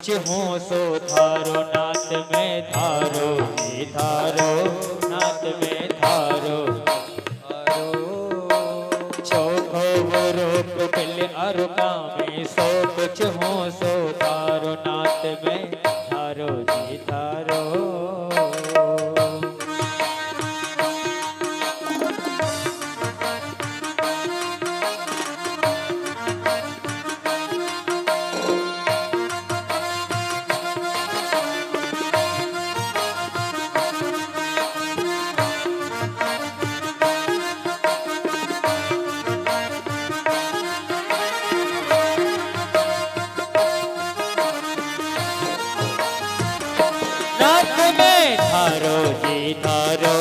कुछ हूँ सो थारो नाथ में थारो जी थारो नाथ में थारो चोखो बुरो कुटिल और कामी सो कुछ हूँ सो थारो नाथ में थारो जी थारो नाथ में थारो जी थारो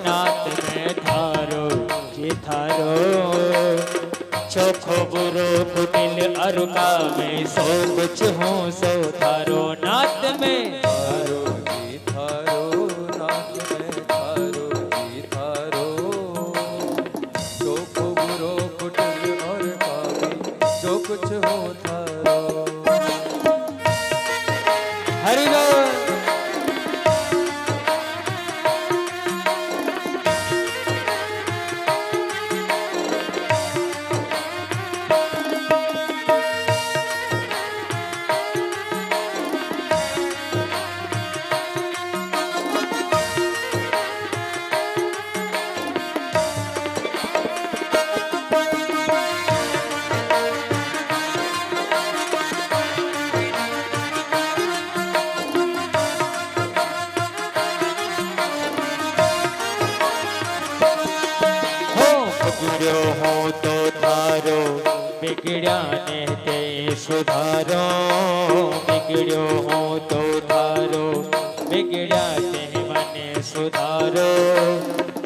नाथ में थारो जी थारो चोखो बुरो कुटिल अरुका में सो कुछ हूँ सो थारो नाथ में थारो जी थारो नाथ में थारो जी थारो चोखो बुरो कुटिल और कामी जो कुछ हो थारो हरि बोल बिगड़ो हो तो थारो बिगड़ा ने ते सुधारो बिगड़ो हो तो थारो बिगड़ा ते मने सुधारो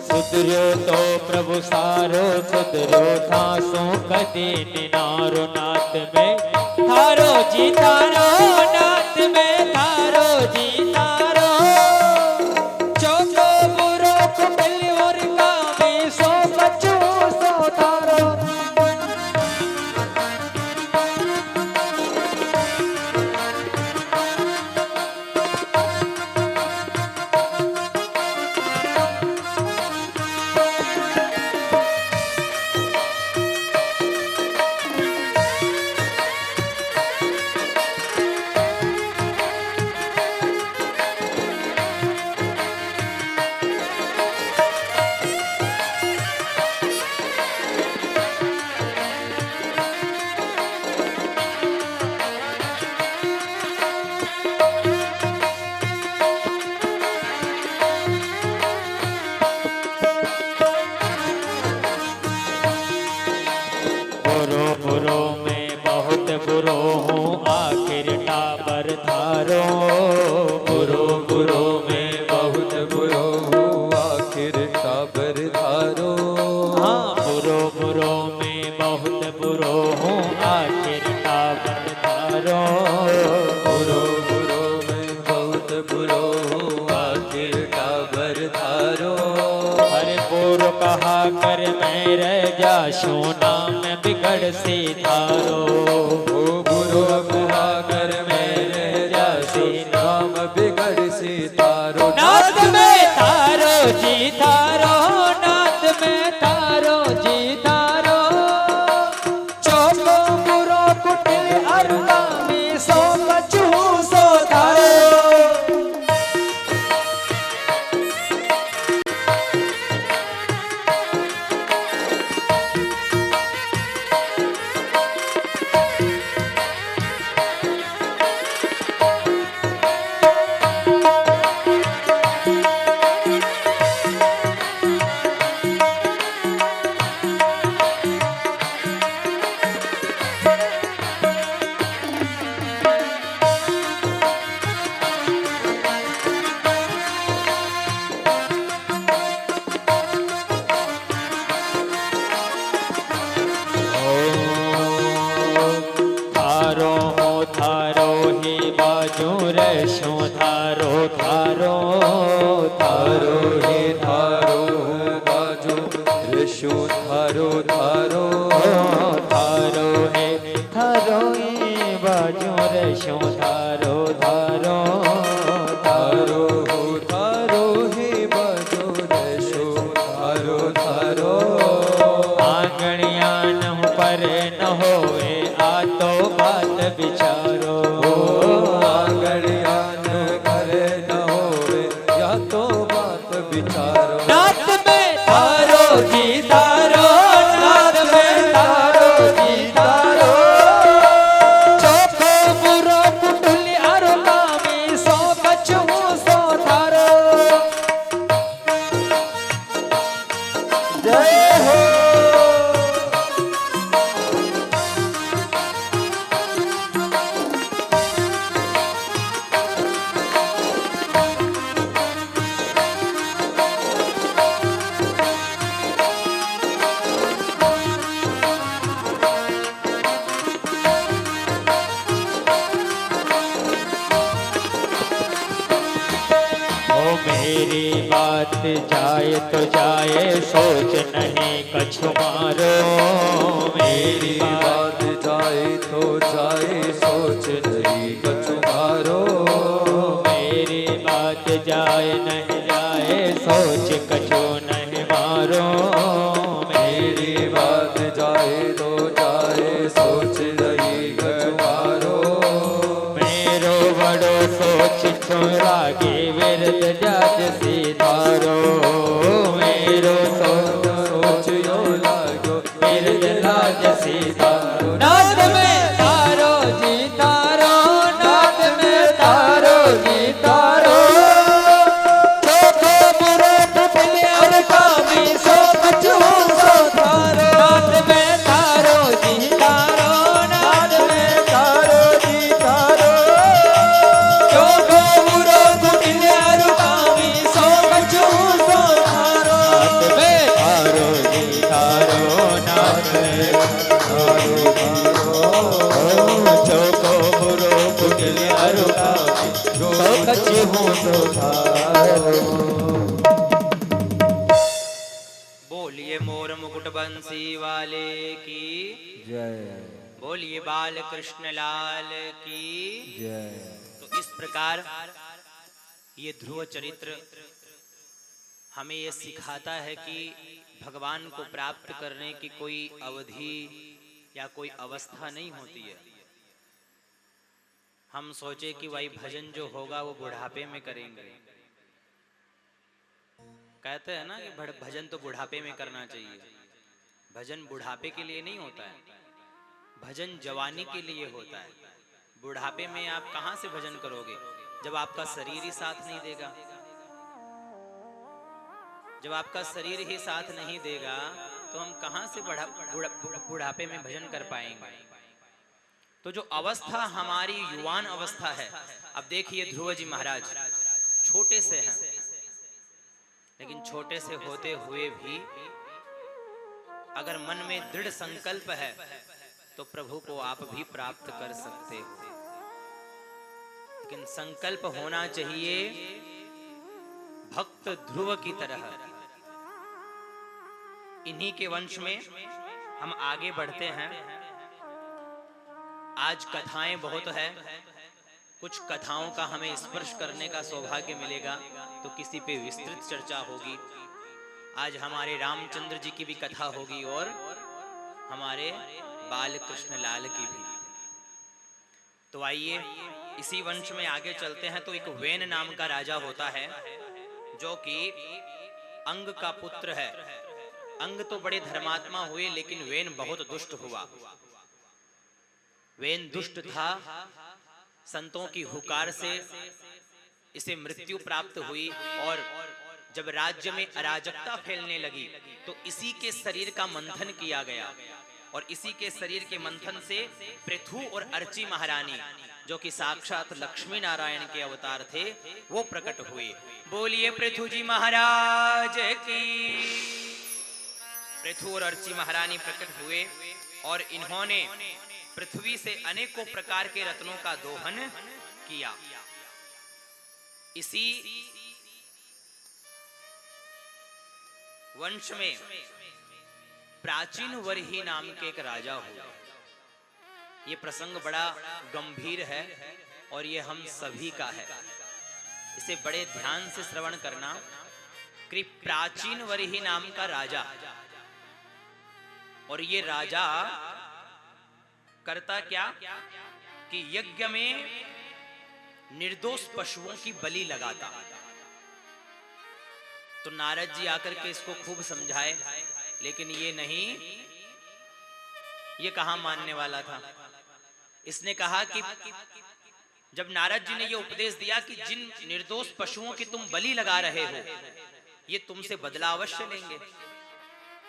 सुधरो तो प्रभु सारो सुधरो था सो कदे निनारो नाथ में थारो जी थारो नाथ में थारो जी थारो चोखो बुरो कुटिल और कामी सो बचो सो थारो बुरो बुरो में बहुत बुरो हूँ आखिर टाबर थारो बुरो बुरो में बहुत बुरो हो आखिर टाबर धारो हाँ बुरो बुरो में बहुत बुरो हूँ आखिर टाबर थारो बुरो बुरो में बहुत बुरो हो आखिर टाबर धारो हरे पूर्व कहा कर मैं रह जा सोना में बिगड़ से थारो ओ बुरो बुरा कर मेरे जैसे नाम बिगड़ से तारो नाथ में थारो जी थारो नाथ में थारो जी थारो चोखो बुरो कुटिल अरुका में सो बचू सो थारो रसो थारो थारो थारो हे थारो बाजो रसो थारो थारो थारो हे थारो बाजो रसो थारो मेरी बात जाए तो जाए, सोच नहीं कछु मारो। मेरी बात जाए तो जाए, सोच नहीं कछु मारो। मेरी बात जाए नहीं जाए, सोच कछु नहीं मारो। मेरी बात जाए तो जाए, सोच नहीं कछु मारो। मेरो बड़ो सोच छोरागे विरद जात सीधारो। मेरो सोच यो लागो विरद लाज सीधारो। नाथ में तारो जी तारो, नाथ में तारो जी तारो। चोखो बुरे पुतले और कामी, सो कछु सो तारो। नाथ में तारो जी तारो, नाथ में तारो जी तारो। चोखो बुरे पुतले और कामी, सो कछु सो तारो। नाथ में तारो जी तारो, नाथ में तारो चोखो बुरो पुतले और कामी, सो कछु सो तारो। बोलिए मोर मुकुट बंसी वाले की जय बोलिए बाल कृष्ण लाल की जय। तो इस प्रकार ये ध्रुव चरित्र हमें ये सिखाता है कि भगवान को प्राप्त करने की कोई अवधि या कोई अवस्था नहीं होती है। हम सोचे कि भाई भजन जो होगा वो बुढ़ापे में करेंगे। कहते हैं ना कि भजन तो बुढ़ापे में करना चाहिए। भजन बुढ़ापे के लिए नहीं होता है, भजन जवानी के लिए होता है। बुढ़ापे में आप कहां से भजन करोगे जब आपका शरीर ही साथ नहीं देगा। जब आपका शरीर ही साथ नहीं देगा तो हम कहां से बुढ़ापे में भजन कर पाएंगे। तो जो अवस्था हमारी युवान अवस्था है, अब देखिए ध्रुव जी महाराज छोटे से हैं, लेकिन छोटे से होते हुए भी अगर मन में दृढ़ संकल्प है तो प्रभु को आप भी प्राप्त कर सकते हो। लेकिन संकल्प होना चाहिए भक्त ध्रुव की तरह। इन्हीं के वंश में हम आगे बढ़ते हैं। आज कथाएं बहुत है, कुछ कथाओं का हमें स्पर्श करने का सौभाग्य मिलेगा तो किसी पे विस्तृत चर्चा होगी। आज हमारे रामचंद्र जी की भी कथा होगी और हमारे बाल कृष्ण लाल की भी। तो आइए इसी वंश में आगे चलते हैं। तो एक वेन नाम का राजा होता है जो कि अंग का पुत्र है। अंग तो बड़े धर्मात्मा हुए, लेकिन वेन बहुत दुष्ट हुआ। वेन दुष्ट था, संतों की हुकार से इसे मृत्यु प्राप्त हुई। और जब राज्य में अराजकता फैलने लगी तो इसी के शरीर का मंथन किया गया और इसी के शरीर के मंथन से पृथु और अर्ची महारानी, जो कि साक्षात लक्ष्मी नारायण के अवतार थे, वो प्रकट हुए। बोलिए पृथु जी महाराज की। पृथु और अर्ची महारानी प्रकट हुए और इन्होंने पृथ्वी से अनेकों प्रकार के रत्नों का दोहन किया। इसी वंश में प्राचीन वरही नाम के एक राजा हुए। ये प्रसंग बड़ा गंभीर है और ये हम सभी का है, इसे बड़े ध्यान से श्रवण करना। कि प्राचीन वरही नाम का राजा, और ये राजा करता क्या कि यज्ञ में निर्दोष पशुओं की बलि लगाता। तो नारद जी आकर के इसको खूब समझाए, लेकिन ये नहीं, ये कहां मानने वाला था। इसने कहा कि जब नारद जी ने ये उपदेश दिया कि जिन निर्दोष पशुओं की तुम बलि लगा रहे हो, ये तुमसे बदला अवश्य लेंगे।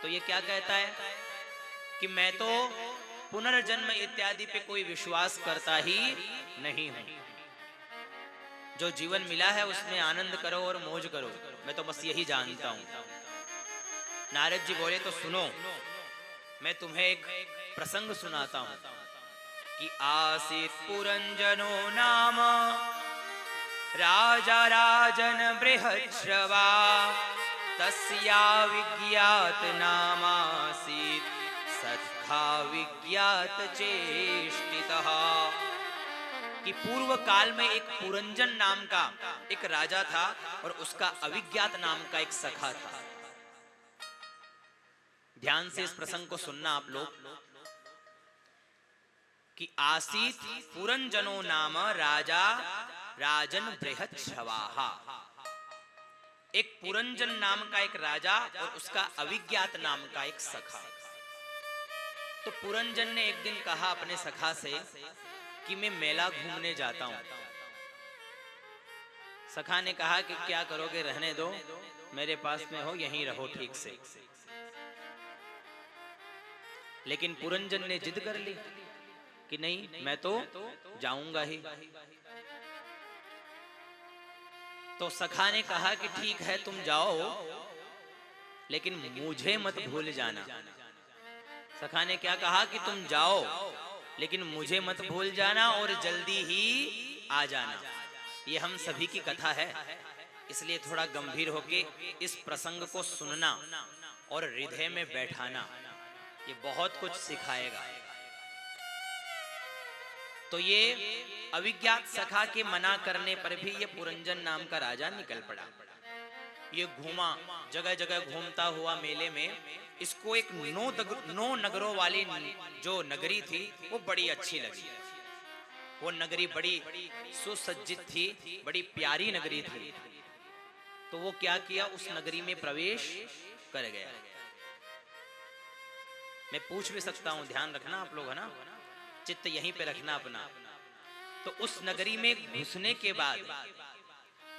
तो ये क्या कहता है कि मैं तो पुनर्जन्म इत्यादि पे कोई विश्वास करता ही नहीं हूं। जो जीवन मिला है उसमें आनंद करो और मौज करो, मैं तो बस यही जानता हूं। नारद जी बोले तो सुनो, मैं तुम्हें एक प्रसंग सुनाता हूं कि आसीत पुरंजनो नाम राजा राजन बृहच्छ्रवा तस्या विज्ञात नामासीत् सद्खा विज्ञात चेष्टितः। कि पूर्व काल में एक पुरंजन नाम का एक राजा था और उसका अविज्ञात नाम का एक सखा था। ध्यान से इस प्रसंग को सुनना आप लोग। कि आसीत पुरंजनो नाम राजा राजन बृहच्छ्रवाहा। एक पुरंजन नाम का एक राजा और उसका अविज्ञात नाम का एक सखा। तो पुरंजन ने एक दिन कहा अपने सखा से कि मैं मेला घूमने जाता हूं। सखा ने कहा कि क्या करोगे, रहने दो, मेरे पास में हो, यहीं रहो ठीक से। लेकिन पुरंजन ने जिद कर ली कि नहीं, मैं तो जाऊंगा ही। तो सखा ने कहा कि ठीक है तुम जाओ, लेकिन मुझे मत भूल जाना। सखा ने क्या कहा कि तुम जाओ लेकिन मुझे मत भूल जाना और जल्दी ही आ जाना। ये हम सभी की कथा है, इसलिए थोड़ा गंभीर होके इस प्रसंग को सुनना और हृदय में बैठाना, ये बहुत कुछ सिखाएगा। तो ये अविज्ञात सखा के मना करने पर भी ये पुरंजन नाम का राजा निकल पड़ा। ये घूमा, जगह जगह घूमता हुआ मेले में। इसको एक 9 नगरों वाली जो नगरी थी वो बड़ी अच्छी लगी। वो नगरी बड़ी सुसज्जित थी, बड़ी प्यारी नगरी थी। तो वो क्या किया, उस नगरी में प्रवेश कर गया। मैं पूछ भी सकता हूं, ध्यान रखना आप लोग, है ना, चित्त यहीं पे रखना अपना। तो उस नगरी में घुसने के बाद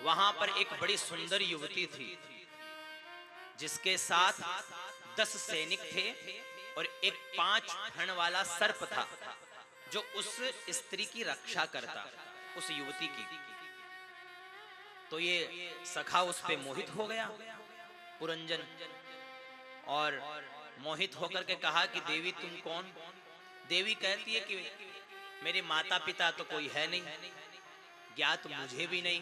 वहां पर एक बड़ी सुंदर युवती थी जिसके साथ 10 सैनिक थे और एक 5 फण वाला सर्प था जो उस स्त्री की रक्षा करता, उस युवती की। तो ये सखा उस पे मोहित हो गया पुरंजन, और मोहित होकर के कहा कि देवी तुम कौन? देवी कहती है कि मेरे माता पिता तो कोई है नहीं, ज्ञात मुझे भी नहीं।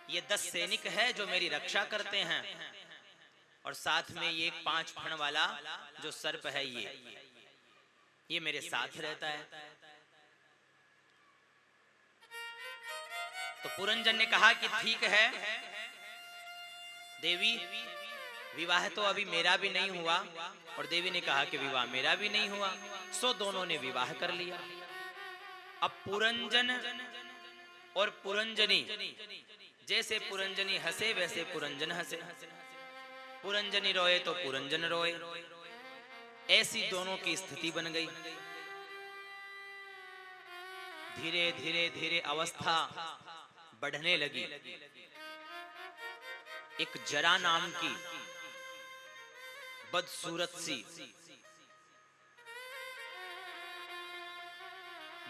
ये 10 सैनिक है जो मेरी रक्षा करते हैं, और साथ में ये 5 फण वाला जो सर्प है ये मेरे साथ रहता है। तो पुरंजन ने कहा कि ठीक है देवी, विवाह तो अभी मेरा भी नहीं हुआ, और देवी ने कहा कि विवाह मेरा भी नहीं हुआ। सो दोनों ने विवाह कर लिया। अब पुरंजन और पुरंजनी, जैसे पुरंजनी हंसे वैसे पुरंजन हंसे, पुरंजनी रोए तो पुरंजन रोए, ऐसी दोनों की स्थिति बन गई। धीरे धीरे धीरे अवस्था बढ़ने लगी। एक जरा नाम की बदसूरत सी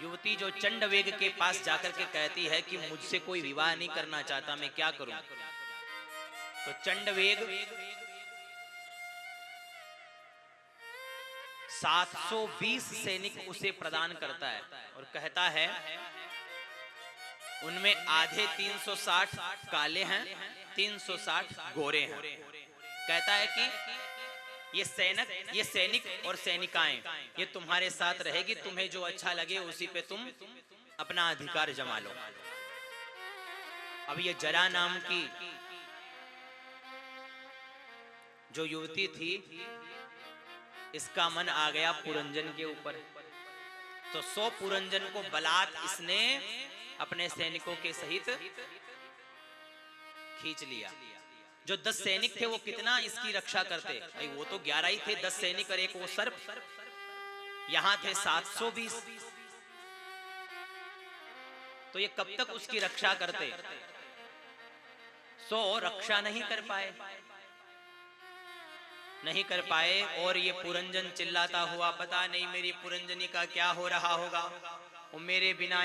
युवती जो चंडवेग के पास जाकर के कहती है कि मुझसे कोई विवाह नहीं करना चाहता, मैं क्या करूं? तो चंडवेग 720 सैनिक उसे प्रदान करता है और कहता है उनमें आधे 360 काले हैं, 360 गोरे हैं। कहता है कि ये सैनिक और सैनिकाएं ये तुम्हारे साथ रहेगी, तुम्हें जो अच्छा लगे उसी पे तुम अपना अधिकार जमा लो। अब ये जरा नाम की जो युवती थी, इसका मन आ गया पुरंजन के ऊपर। तो 100 पुरंजन को बलात् इसने अपने सैनिकों के सहित खींच लिया। जो 10 सैनिक थे वो कितना इसकी रक्षा करते? भाई वो तो 11 ही थे, 10 सैनिक और एक वो सर्प। यहां थे 720। तो ये कब तक उसकी रक्षा करते? सो रक्षा नहीं कर पाए और ये पुरंजन चिल्लाता हुआ, पता नहीं मेरी पुरंजनी का क्या हो रहा होगा, वो मेरे बिना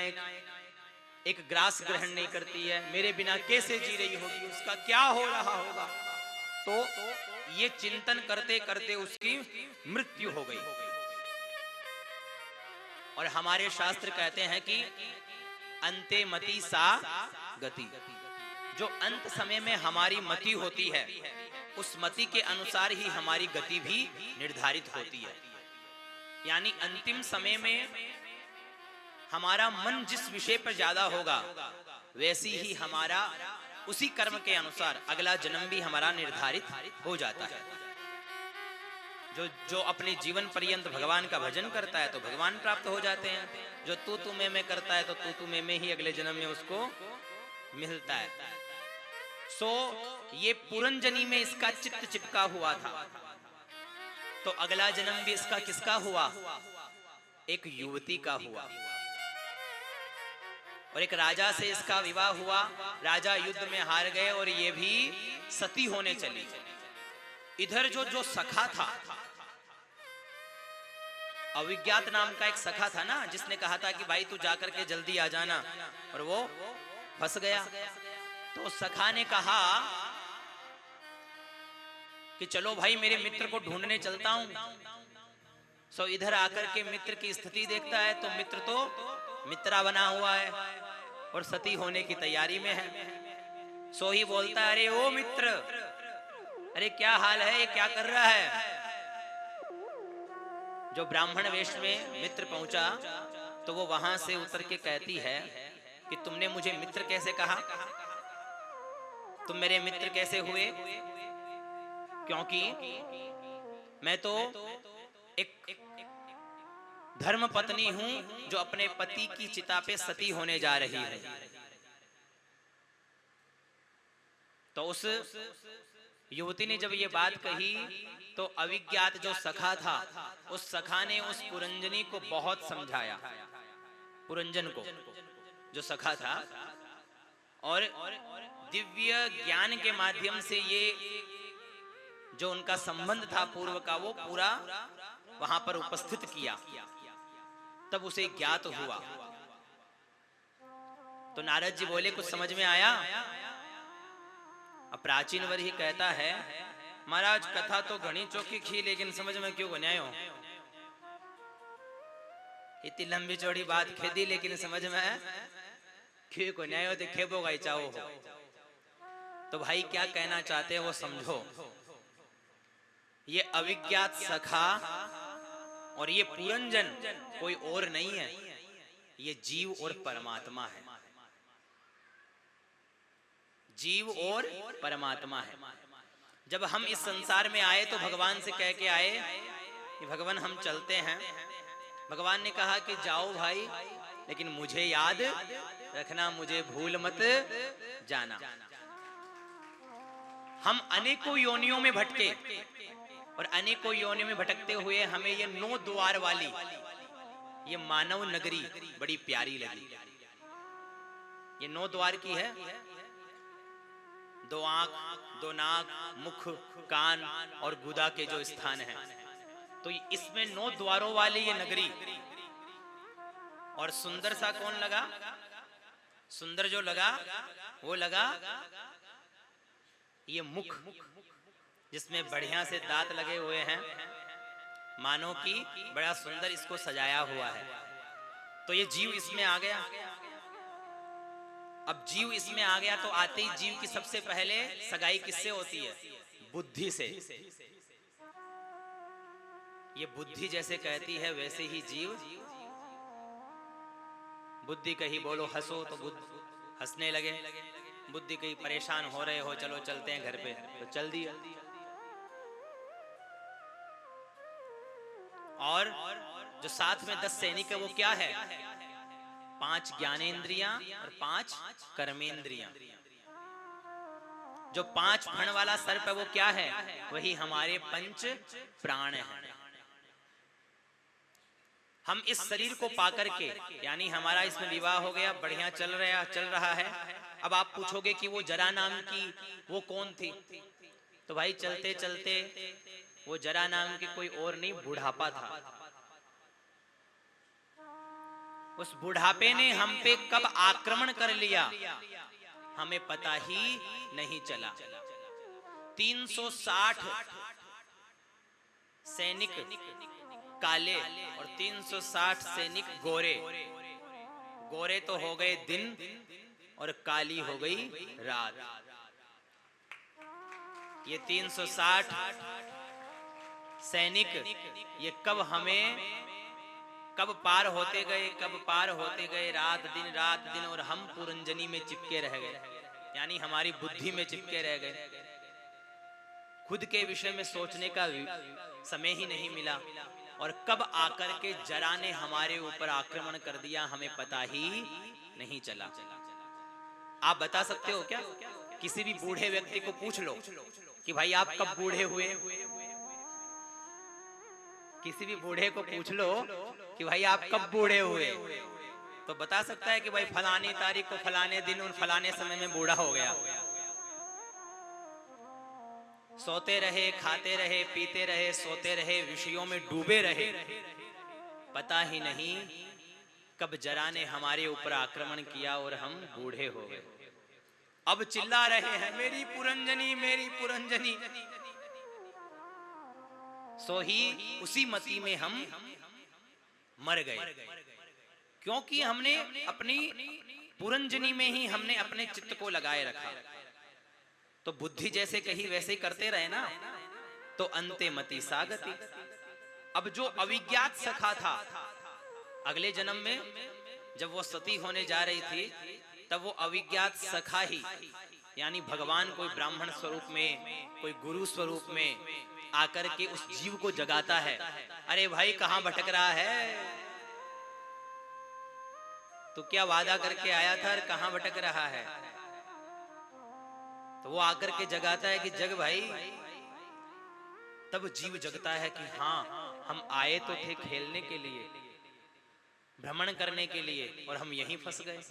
एक ग्रास ग्रहण नहीं करती है, मेरे बिना कैसे जी रही होगी, उसका क्या हो रहा होगा। तो ये चिंतन करते करते उसकी मृत्यु हो गई। और हमारे शास्त्र कहते हैं कि अंते मति सा गति। जो अंत समय में हमारी मति होती है, उस मति के अनुसार ही हमारी गति भी निर्धारित होती है। यानी अंतिम समय में हमारा मन जिस विषय पर ज्यादा होगा, वैसी ही हमारा उसी कर्म के अनुसार अगला जन्म भी हमारा निर्धारित हो जाता है। जो अपने जीवन पर्यंत भगवान का भजन करता है तो भगवान प्राप्त हो जाते हैं। जो तू मैं करता है तो तू मैं ही अगले जन्म में उसको मिलता है। ये पुरंजनी में इसका चित्त चिपका हुआ था, तो अगला जन्म भी इसका किसका हुआ? एक युवती का हुआ। और एक राजा से इसका विवाह हुआ। राजा युद्ध में हार गए और ये भी सती होने चली। इधर जो सखा था, अविज्ञात नाम का एक सखा था ना, जिसने कहा था कि भाई तू जाकर के जल्दी आ जाना, और वो फंस गया। तो सखा ने कहा कि चलो भाई मेरे मित्र को ढूंढने चलता हूं। इधर आकर के मित्र की स्थिति देखता है तो मित्र तो मित्रा बना हुआ है और सती होने की तैयारी में है। ही बोलता है, अरे ओ मित्र, अरे क्या हाल है, ये क्या कर रहा है? जो ब्राह्मण वेश में मित्र पहुंचा तो वो वहां से उतर के कहती है कि तुमने मुझे मित्र कैसे कहा? तुम मेरे मित्र कैसे हुए? क्योंकि मैं तो एक धर्म पत्नी हूं जो अपने पति की चिता पे सती होने जा रही है। तो उस युवती ने जब ये बात कही तो अविज्ञात जो सखा था, उस सखा ने उस पुरंजनी को बहुत समझाया। पुरंजन को, जो सखा था, और दिव्य ज्ञान के माध्यम से ये जो उनका संबंध था पूर्व का, वो पूरा वहां पर उपस्थित किया। तब उसे ज्ञात हुआ। तो नारद जी बोले, कुछ समझ में आया? अब प्राचीन वर ही कहता है, महाराज कथा तो घनी चौकी खी, लेकिन समझ में क्यों गन्यायो? इतनी लंबी चौड़ी बात खेदी, लेकिन समझ में क्यों को न्यायो देखे वो गई चाहो हो। तो भाई क्या कहना चाहते हैं वो समझो। ये अविज्ञात सखा और ये पुरंजन कोई और नहीं है, ये जीव और परमात्मा है। जीव और परमात्मा है। जब हम इस संसार में आए तो भगवान से कह के आए कि भगवान हम चलते हैं। भगवान ने कहा कि जाओ भाई, लेकिन मुझे याद रखना, मुझे भूल मत जाना। हम अनेकों योनियों में भटके और अनेकों योनियों में भटकते हुए हमें ये 9 द्वार वाली ये मानव नगरी बड़ी प्यारी लगी। ये 9 द्वार की है, 2 आंख, 2 नाक, मुख, कान और गुदा के जो स्थान है। तो इसमें 9 द्वारों वाली ये नगरी। और सुंदर सा कौन लगा? सुंदर जो लगा वो लगा ये मुख, जिसमें बढ़िया से दांत लगे हुए हैं, मानो कि बड़ा सुंदर इसको सजाया हुआ है। तो ये जीव इसमें आ गया। अब जीव इसमें आ गया तो आते ही जीव की सबसे पहले सगाई किससे होती है? बुद्धि से। ये बुद्धि जैसे कहती है वैसे ही जीव, बुद्धि कहीं बोलो हंसो तो हंसने लगे, बुद्धि कहीं परेशान हो रहे हो चलो चलते हैं घर पे तो चल दिया। और जो साथ में 10 सैनिक है वो क्या है? 5 ज्ञानेंद्रियां और 5 कर्मेंद्रियां। जो 5 फण वाला सर्प है वो क्या है? वही हमारे 5 प्राण हैं। हम इस शरीर को पाकर के, यानी हमारा इसमें विवाह हो गया, बढ़िया चल रहा है। अब आप पूछोगे कि वो जरा नाम की वो कौन थी? तो भाई चलते चलते वो जरा नाम की कोई और नहीं, बुढ़ापा था। उस बुढ़ापे ने हम पे कब आक्रमण कर लिया हमें पता ही नहीं चला। 360 सैनिक काले और 360 सैनिक गोरे गोरे तो हो गए दिन और काली हो गई रात। ये 360 सैनिक ये कब पार होते गए, रात दिन, और हम पुरंजनी में चिपके रह गए, यानी हमारी बुद्धि में चिपके रह गए। खुद के विषय में सोचने का समय ही नहीं मिला, और कब आकर के जरा ने हमारे ऊपर आक्रमण कर दिया हमें पता ही नहीं चला। आप बता सकते हो क्या? किसी भी बूढ़े व्यक्ति को पूछ लो कि भाई आप कब बूढ़े हुए, किसी भी बूढ़े को पूछ लो कि भाई आप कब बूढ़े हुए, तो बता सकता है कि भाई फलानी तारीख को फलाने दिन और फलाने समय में बूढ़ा हो गया। सोते रहे, खाते रहे, पीते रहे, सोते रहे, विषयों में डूबे रहे, पता ही नहीं कब जरा ने हमारे ऊपर आक्रमण किया और हम बूढ़े हो गए। अब चिल्ला रहे हैं मेरी पुरंजनी, मेरी पुरंजनी। सो ही उसी मति में हम मर गए, क्योंकि हमने अपनी पुरंजनी में ही हमने अपने चित्त को लगाए रखा। तो बुद्धि जैसे कही वैसे ही करते रहे ना, तो अंते मति सागति। अब जो अविज्ञात सखा था, अगले जन्म में जब वो सती होने जा रही थी, तब वो अविज्ञात सखा ही, यानी भगवान कोई ब्राह्मण स्वरूप में, कोई गुरु स्वरूप में आकर के उस जीव को जगाता है। अरे भाई कहां भटक रहा है, तो क्या वादा करके आया था और कहां भटक रहा है? तो वो आकर के जगाता है कि जग भाई। तब जीव जगता है कि हाँ, हम आए तो थे खेलने के लिए, भ्रमण करने के लिए, और हम यहीं फंस गए।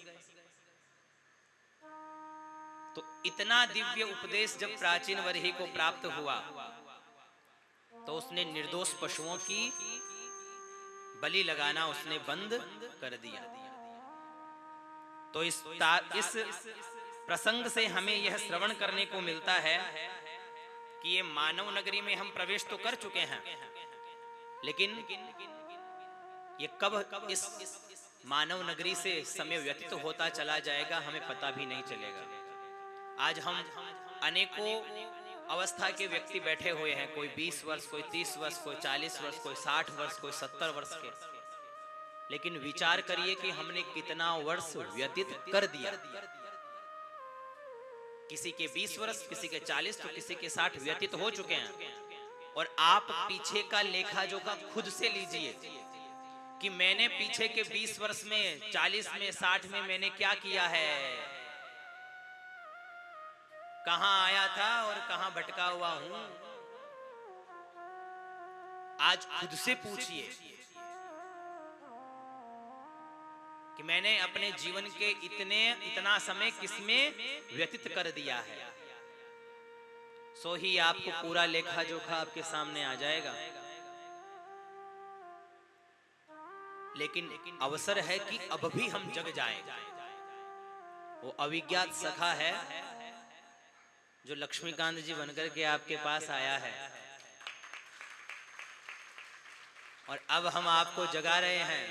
तो इतना दिव्य उपदेश जब प्राचीन वरही को प्राप्त हुआ, तो उसने निर्दोष पशुओं की बलि लगाना उसने बंद कर दिया। तो इस प्रसंग से हमें यह श्रवण करने को मिलता है कि ये मानव नगरी में हम प्रवेश तो कर चुके हैं, लेकिन ये कब इस मानव नगरी से समय व्यतीत होता चला जाएगा हमें पता भी नहीं चलेगा। आज हम अनेकों अवस्था के व्यक्ति बैठे हुए हैं, कोई 20 वर्ष, कोई 30 वर्ष, कोई 40 वर्ष, कोई 60 वर्ष, कोई 70 वर्ष के, लेकिन विचार करिए कि हमने कितना वर्ष व्यतीत कर दिया। किसी के 20 वर्ष, किसी के 40, तो किसी के 60 व्यतीत हो चुके हैं। और आप पीछे का लेखा जोखा खुद से लीजिए कि मैंने पीछे के 20 वर्ष में, 40 में, 60 में मैंने क्या किया है, कहां आया था और कहां भटका हुआ हूं। आज खुद से पूछिए कि मैंने अपने जीवन के इतना समय किसमें व्यतीत कर दिया है। सो ही आपको पूरा लेखा जोखा आपके सामने आ जाएगा। लेकिन अवसर है कि अब भी हम जग जाएं। वो अविज्ञात सखा है जो लक्ष्मीकांत जी बनकर के आपके पास आया है, और अब हम आपको जगा रहे हैं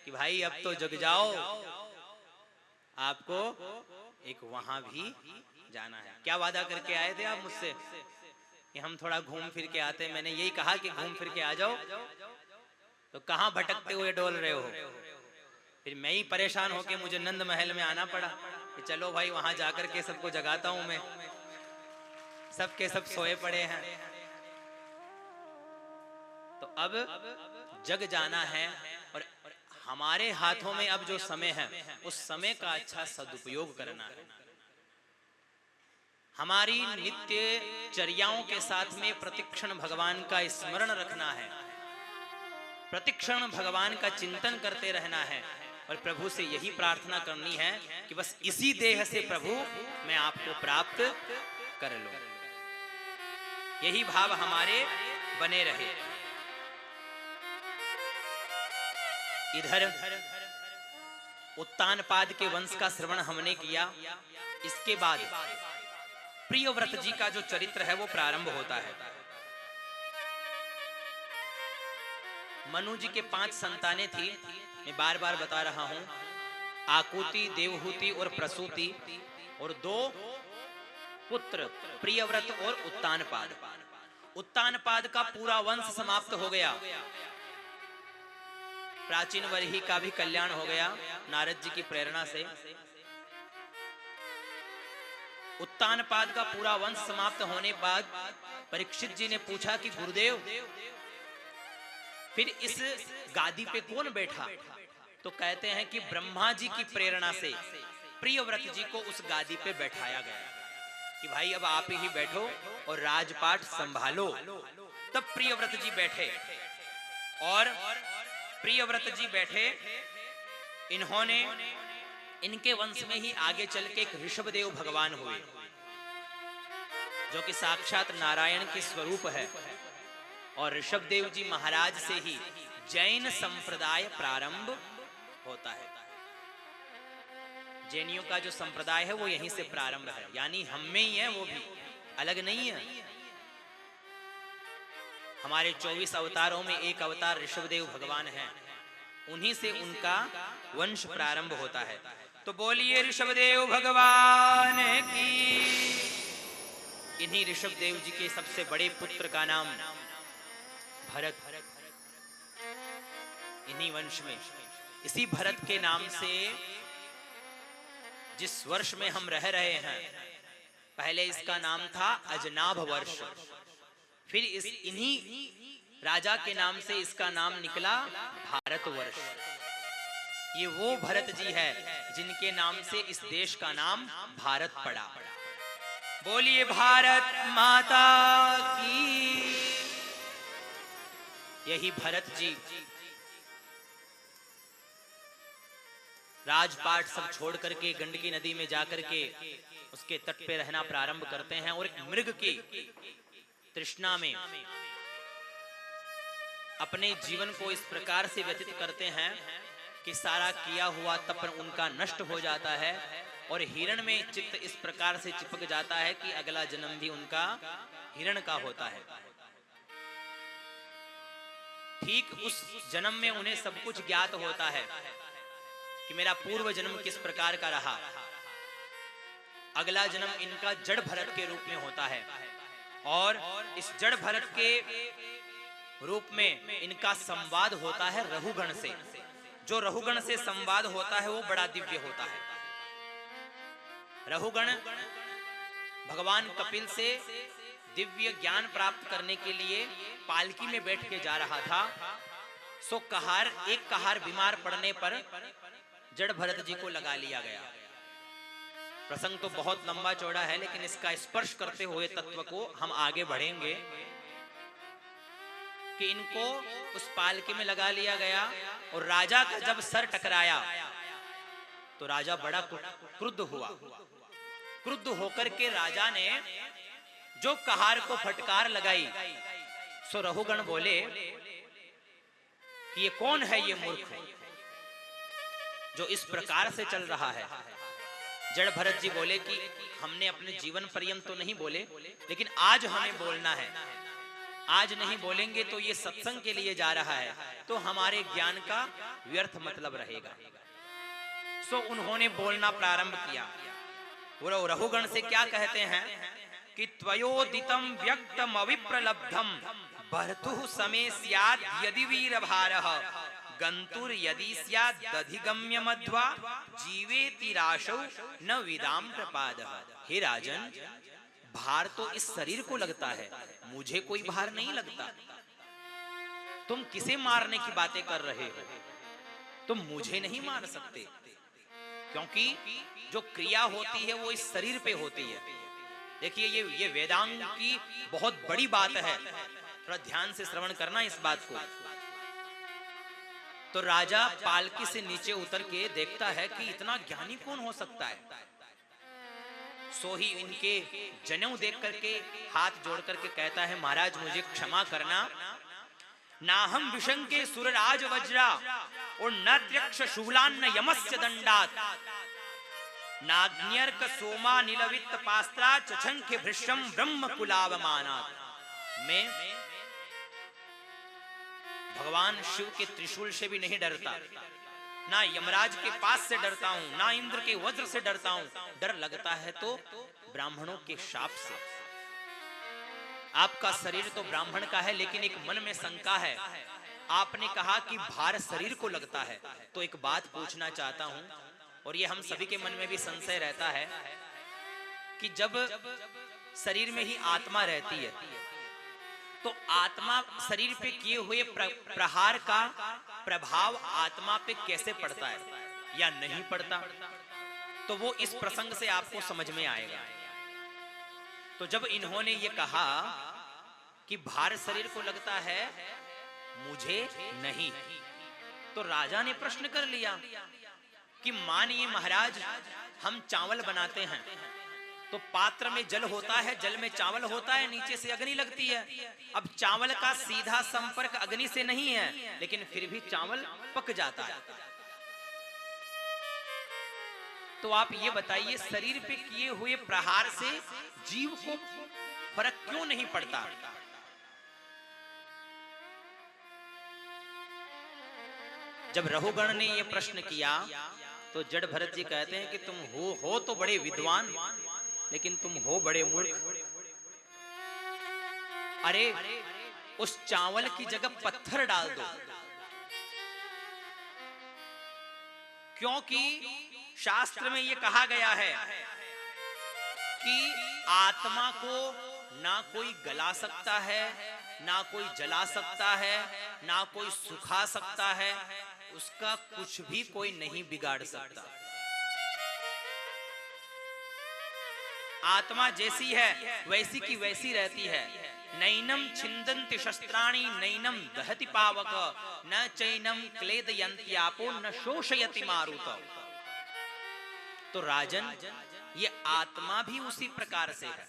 कि भाई अब तो जग जाओ, आपको एक वहां भी जाना है। क्या वादा करके आए थे आप मुझसे कि हम थोड़ा घूम फिर के आते? मैंने यही कहा कि घूम फिर के आ जाओ, तो कहां भटकते हुए डोल रहे हो? फिर मैं ही परेशान होके मुझे नंद महल में आना पड़ा कि चलो भाई वहां जाकर के सबको जगाता हूं मैं, सबके सब सोए पड़े हैं। तो अब जग जाना है, और हमारे हाथों में अब जो समय है उस समय का अच्छा सदुपयोग करना है। हमारी नित्य चर्याओं के साथ में प्रतिक्षण भगवान का स्मरण रखना है, प्रतिक्षण भगवान का चिंतन करते रहना है, और प्रभु से यही प्रार्थना करनी है कि बस इसी देह से प्रभु मैं आपको प्राप्त कर लूं। यही भाव हमारे बने रहे। इधर उत्तानपाद के वंश का श्रवण हमने किया। इसके बाद प्रियव्रत जी का जो चरित्र है वो प्रारंभ होता है। मनु जी के 5 संतानें थी। मैं बार बार बता रहा हूं आकुति, देवहूति और प्रसूति, और 2 पुत्र प्रियव्रत और उत्तानपाद। उत्तानपाद का पूरा वंश समाप्त हो गया। प्राचीन वर्ही का भी कल्याण हो गया नारद जी की प्रेरणा से। उत्तानपाद का पूरा वंश समाप्त होने बाद परीक्षित जी ने पूछा कि गुरुदेव फिर इस गादी पे कौन बैठा? तो कहते हैं कि ब्रह्मा जी की प्रेरणा से प्रियव्रत जी को उस गादी पे बैठाया गया कि भाई अब आप ही बैठो और राजपाट संभालो। तब प्रियव्रत जी बैठे, और प्रियव्रत जी बैठे। इन्होंने, इनके वंश में ही आगे चल के एक ऋषभदेव भगवान हुए, जो कि साक्षात नारायण के स्वरूप है। और ऋषभदेव जी महाराज से ही जैन संप्रदाय प्रारंभ होता है। जैनियों का जो संप्रदाय है वो यहीं से प्रारंभ है, यानी हम में ही है, वो भी अलग नहीं है। हमारे 24 अवतारों में एक अवतार ऋषभदेव भगवान हैं, उन्हीं से उनका वंश प्रारंभ होता है। तो बोलिए ऋषभदेव भगवान की। इन्हीं ऋषभदेव जी के सबसे बड़े पुत्र का नाम भरत। इन्हीं वंश में, इसी भरत के नाम से जिस वर्ष में हम रह रहे हैं, पहले इसका नाम था अजनाभ वर्ष, फिर इस इन्हीं राजा के नाम से इसका नाम निकला भारतवर्ष। ये वो भरत जी है जिनके नाम से इस देश का नाम भारत पड़ा। बोलिए भारत माता की। यही भरत जी राजपाट सब छोड़ करके गंडकी नदी में जाकर के उसके तट पे रहना प्रारंभ करते हैं, और एक मृग की तृष्णा में अपने जीवन को इस प्रकार से व्यतीत करते हैं कि सारा किया हुआ तप उनका नष्ट हो जाता है, और हिरण में चित्त इस प्रकार से चिपक जाता है कि अगला जन्म भी उनका हिरण का होता है। ठीक उस जन्म में उन्हें सब कुछ ज्ञात होता है कि मेरा पूर्व जन्म किस प्रकार का रहा। अगला जन्म इनका जड़ भरत के रूप में होता है, और इस जड़ भरत के रूप में इनका संवाद होता है रहुगण से। जो रहुगण से संवाद होता है वो बड़ा दिव्य होता है। रहुगण भगवान कपिल से दिव्य ज्ञान प्राप्त करने के लिए पालकी में बैठ के जा रहा था। सो कहार, एक कहार बीमार पड़ने पर जड़ भरत जी को लगा लिया गया। प्रसंग तो बहुत लंबा चौड़ा है, लेकिन इसका स्पर्श करते हुए तत्व को हम आगे बढ़ेंगे कि इनको उस पालकी में लगा लिया गया, और राजा का जब सर टकराया तो राजा बड़ा क्रुद्ध हुआ। क्रुद्ध होकर के राजा ने जो कहार को फटकार लगाई, सो रहुगण बोले कि ये कौन है, ये मूर्ख जो इस प्रकार से चल रहा है। जड़ भरत जी बोले कि हमने अपने जीवन पर्यंत तो नहीं बोले, लेकिन आज हमें बोलना है। आज नहीं बोलेंगे तो ये सत्संग के लिए जा रहा है, तो हमारे ज्ञान का व्यर्थ मतलब रहेगा। सो उन्होंने बोलना प्रारंभ किया। वो रहुगण से क्या कहते हैं कि त्वयोदितम व्यक्तम अविप्रलब्धम भर्तुः समे स्यात् यदि वीरभारः गंतुर यदि स्यात् दधिगम्य मध्वा जीवेति राशौ न विदाम प्रपादः। हे राजन, भार तो इस शरीर को लगता है, मुझे कोई भार नहीं लगता। तुम किसे मारने की बातें कर रहे हो? तुम मुझे नहीं मार सकते, क्योंकि जो क्रिया होती है वो इस शरीर पे होती है। देखिए ये वेदांग की बहुत बड़ी बात है, थोड़ा ध्यान से श्रवण करना इस बात को। तो राजा पालकी से नीचे उतर के देखता है कि इतना ज्ञानी कौन हो सकता है। सो ही इनके जनेऊ देख करके हाथ जोड़ करके कहता है, महाराज मुझे क्षमा करना, ना हम विशंके सुरराज वज्रा और न त्यक्ष शूलान्न यमस्य दंडात नाग्न्यर्क सोमा नीलवित्त पास्त्रा चछंखे भृशम ब्रह्म कुलावमानात्। मैं भगवान शिव के त्रिशूल से भी नहीं डरता, ना यमराज के पास से डरता हूं, ना इंद्र के वज्र से डरता हूं, डर लगता है तो ब्राह्मणों के शाप से। आपका शरीर तो ब्राह्मण का है, लेकिन एक मन में शंका है। आपने कहा कि भार शरीर को लगता है, तो एक बात पूछना चाहता हूं, और ये हम सभी के मन में भी संशय रहता है कि जब शरीर में ही आत्मा रहती है, तो आत्मा शरीर पे किए हुए प्रहार का प्रभाव आत्मा पे कैसे पड़ता है या नहीं पड़ता, तो वो इस प्रसंग से आपको समझ में आएगा। तो जब इन्होंने ये कहा कि भार शरीर को लगता है, मुझे नहीं, तो राजा ने प्रश्न कर लिया कि मानिए महाराज, हम चावल बनाते हैं तो पात्र में जल होता है, जल में चावल होता है, नीचे से अग्नि लगती है। अब चावल का सीधा संपर्क अग्नि से नहीं है, लेकिन फिर भी चावल पक जाता है। तो आप ये बताइए, शरीर पे किए हुए प्रहार से जीव को फर्क क्यों नहीं पड़ता? जब रहुगण ने यह प्रश्न किया तो जड़ भरत जी कहते हैं कि तुम हो तो बड़े विद्वान, लेकिन तुम हो बड़े मूर्ख। अरे उस चावल की जगह पत्थर डाल दो, क्योंकि शास्त्र में यह कहा गया है कि आत्मा को ना कोई गला सकता है, ना कोई जला सकता है, ना कोई सुखा सकता है, उसका कुछ भी कोई नहीं बिगाड़ सकता। आत्मा जैसी है वैसी की वैसी रहती है। नैनम छिंदन्ति शस्त्राणि नैनम दहति पावक न चैनम क्लेदयन्ति आपो न शोषयति मारुत। तो राजन, ये आत्मा भी उसी प्रकार से है।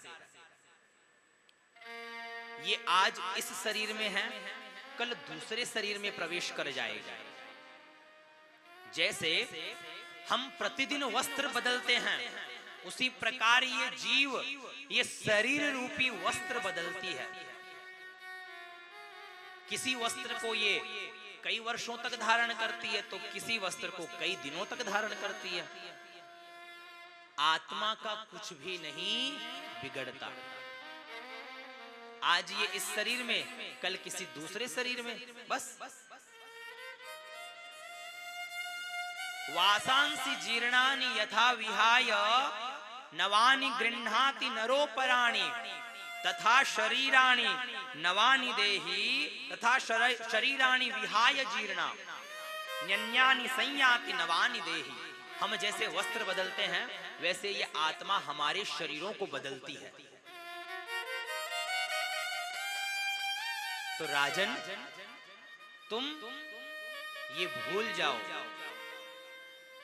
ये आज इस शरीर में है, कल दूसरे शरीर में प्रवेश कर जाएगा। जैसे हम प्रतिदिन वस्त्र बदलते हैं, उसी प्रकार ये जीव, ये शरीर रूपी वस्त्र बदलती है। किसी वस्त्र को ये कई वर्षों तक धारण करती है, तो किसी वस्त्र को कई दिनों तक धारण करती है। आत्मा का कुछ भी नहीं बिगड़ता। आज ये इस शरीर में, कल किसी दूसरे शरीर में, बस। वासांसि जीर्णानि यथा विहाय नवानि गृह्णाति नरोपराणि तथा शरीराणि नवानि देहि तथा शरीराणि विहाय जीर्णा न्यन्यानि संयाति नवानि देहि। हम जैसे वस्त्र बदलते हैं, वैसे ये आत्मा हमारे शरीरों को बदलती है। तो राजन, तुम ये भूल जाओ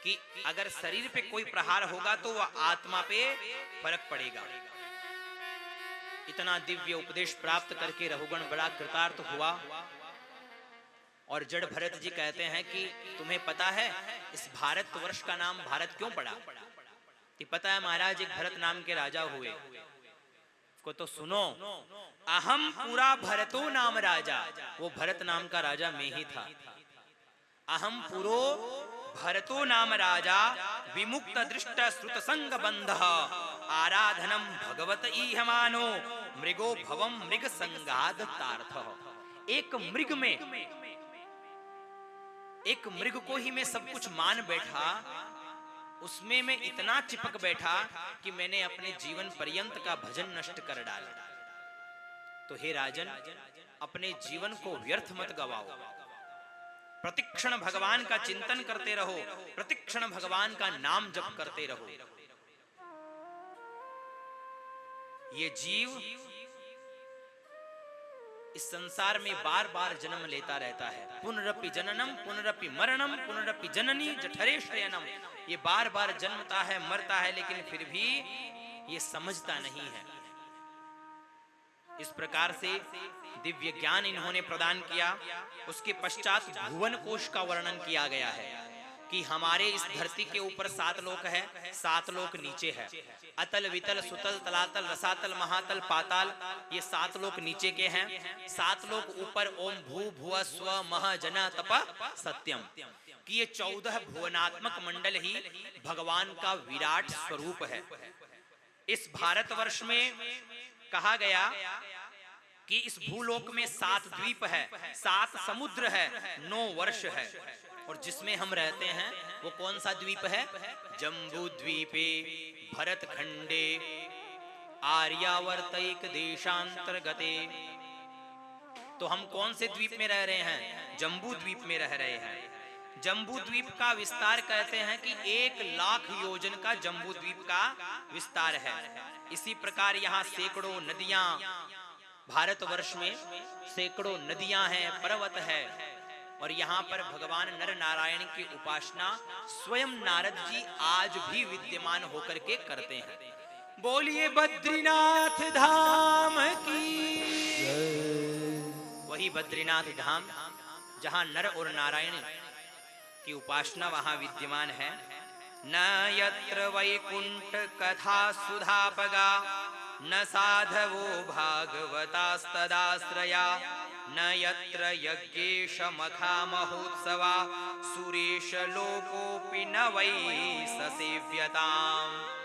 कि अगर शरीर पे कोई प्रहार होगा तो वह आत्मा पे फर्क पड़ेगा। इतना दिव्य उपदेश प्राप्त करके रहुगण बड़ा कृतार्थ हुआ। और जड़ भरत जी कहते हैं कि तुम्हें पता है इस भारतवर्ष का नाम भारत क्यों पड़ा? कि पता है महाराज, एक भरत नाम के राजा हुए। को तो सुनो, अहम पूरा भरतो नाम राजा। वो भरत नाम का राजा मैं ही था। अहम पुरो भरतो नाम राजा विमुक्त दृष्ट श्रुत संग बंध आराधनम भगवत ईहमानो मृगो भवम मृग संगाद तार्थ। एक मृग को ही मैं सब कुछ मान बैठा, उसमें मैं इतना चिपक बैठा कि मैंने अपने जीवन पर्यंत का भजन नष्ट कर डाला। तो हे राजन, अपने जीवन को व्यर्थ मत गवाओ। प्रतिक्षण भगवान का चिंतन करते रहो, प्रतिक्षण भगवान का नाम जप करते रहो। ये जीव इस संसार में बार बार जन्म लेता रहता है। पुनरपि जननम पुनरपि मरणम पुनरपि जननी जठरे शयनम। ये बार बार जन्मता है, मरता है, लेकिन फिर भी ये समझता नहीं है। इस प्रकार से दिव्य ज्ञान इन्होंने प्रदान किया। उसके पश्चात भुवन कोश का वर्णन किया गया है। कि हमारे इस धरती के ऊपर 7 लोक है, 7 लोक नीचे है। अतल वितल सुतल तलातल रसातल महातल पाताल, ये 7 लोक नीचे के हैं। 7 लोक ऊपर ओम भू भुव स्व मह जना तप सत्यम, कि ये 14 भुवनात्मक मंडल ही भगवान का विराट स्वरूप है। इस भारतवर्ष में कहा गया कि इस भूलोक में 7 द्वीप है, 7 समुद्र है, 9 वर्ष है, और जिसमें हम रहते हैं वो कौन सा द्वीप है? जम्बू द्वीपे भरत खंडे आर्यावर्तैक देशांतर्गते। तो हम कौन से द्वीप में रह रहे हैं? जम्बू द्वीप में रह रहे हैं। जम्बू द्वीप का विस्तार कहते हैं कि 1,00,000 योजन का जम्बू द्वीप का विस्तार है। इसी प्रकार यहाँ सैकड़ों नदियां, भारतवर्ष में सैकड़ों नदियां हैं, पर्वत है, और यहाँ पर भगवान नर नारायण की उपासना स्वयं नारद जी आज भी विद्यमान होकर के करते हैं। बोलिए बद्रीनाथ धाम की। वही बद्रीनाथ धाम जहाँ नर और नारायण की उपासना वहाँ विद्यमान है। न यत्र वैकुंठ कथा सुधापगा, न साधवो भागवतास्तदाश्रया, न यत्र यज्ञेश मखा महोत्सवा, सुरेश लोकोपि न वै ससेव्यताम्।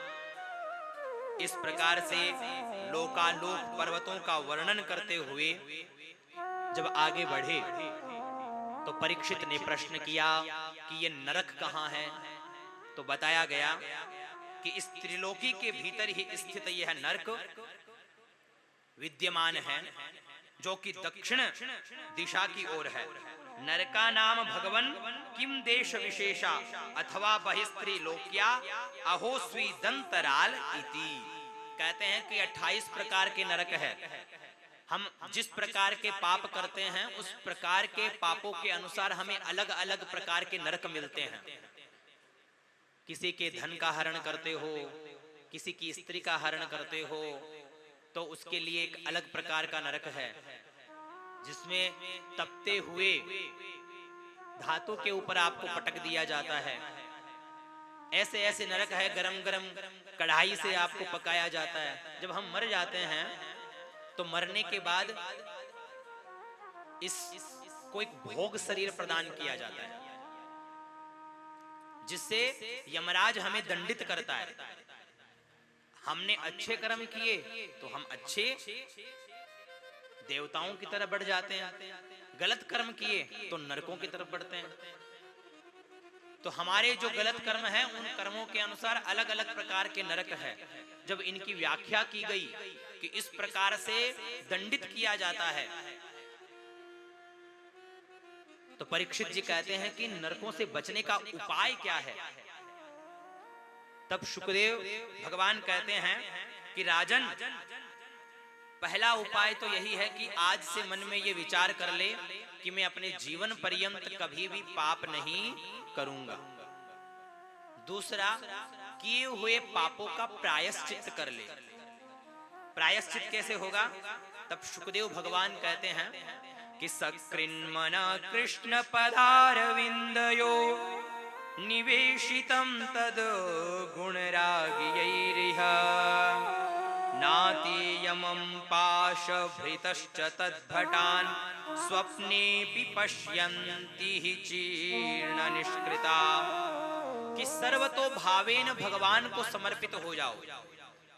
इस प्रकार से लोकालोक पर्वतों का वर्णन करते हुए जब आगे बढ़े तो परीक्षित ने प्रश्न किया कि ये नरक कहाँ है? तो बताया गया कि इस त्रिलोकी के भीतर ही स्थित यह नरक विद्यमान है, जो कि दक्षिण दिशा की ओर है। नरका नाम भगवन किम देश विशेषा अथवा बहिस्त्री लोक्या अहो स्वी दंतराल इति। कहते हैं कि 28 प्रकार के नरक है। हम जिस प्रकार के पाप करते हैं उस प्रकार के पापों के अनुसार हमें अलग अलग प्रकार के नरक मिलते हैं। किसी के धन का हरण करते हो, किसी की स्त्री का हरण करते हो, तो उसके लिए एक अलग प्रकार का नरक है, जिसमें तपते हुए धातु के ऊपर आपको पटक दिया जाता है। ऐसे ऐसे नरक है, गरम गरम कढ़ाई से आपको पकाया जाता है। जब हम मर जाते हैं तो मरने के बाद इसको एक भोग शरीर प्रदान किया जाता है, जिससे यमराज हमें दंडित करता है। हमने अच्छे कर्म किए तो हम अच्छे देवताओं की तरफ बढ़ जाते हैं, गलत कर्म किए तो नरकों की तरफ बढ़ते हैं। तो हमारे जो गलत कर्म हैं उन कर्मों के अनुसार अलग अलग प्रकार के नरक है। जब इनकी व्याख्या की गई कि इस प्रकार से दंडित किया जाता है, तो परीक्षित जी कहते हैं कि नरकों से बचने का उपाय क्या है? तब शुकदेव भगवान कहते हैं कि राजन, पहला उपाय तो यही है कि आज से मन में ये विचार कर ले कि मैं अपने जीवन पर्यंत कभी भी पाप नहीं करूंगा। दूसरा, किए हुए पापों का प्रायश्चित कर ले। प्रायश्चित कैसे होगा? तब शुकदेव भगवान कहते हैं कि सकृन्मना कृष्ण पदारविंदयो निवेशितं तद गुणरागियैरिह नातीयमं पाशभृतश्च तद्भटान् स्वप्नेऽपि पश्यन्ति हि चीर्ण निष्कृता। कि सर्वतो भावेन भगवान को समर्पित हो जाओ।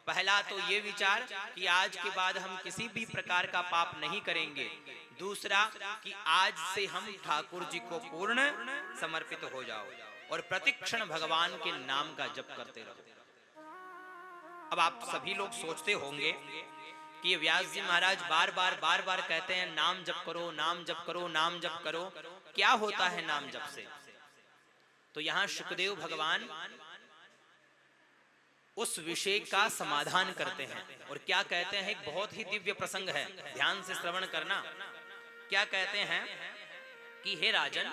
पहला तो ये विचार कि आज के बाद हम किसी भी प्रकार का पाप नहीं करेंगे। दूसरा कि आज से हम ठाकुर जी को पूर्ण समर्पित हो जाओ और प्रतिक्षण भगवान के नाम का जप करते रहो। अब आप सभी लोग सोचते होंगे कि ये व्यास जी महाराज बार बार कहते हैं नाम जप करो, नाम जप करो, नाम जप करो। क्या होता है नाम जप से? तो यहाँ शुकदेव भगवान उस विषय का समाधान करते हैं और क्या कहते हैं? एक बहुत ही दिव्य प्रसंग है, ध्यान से श्रवण करना। क्या कहते हैं कि हे राजन,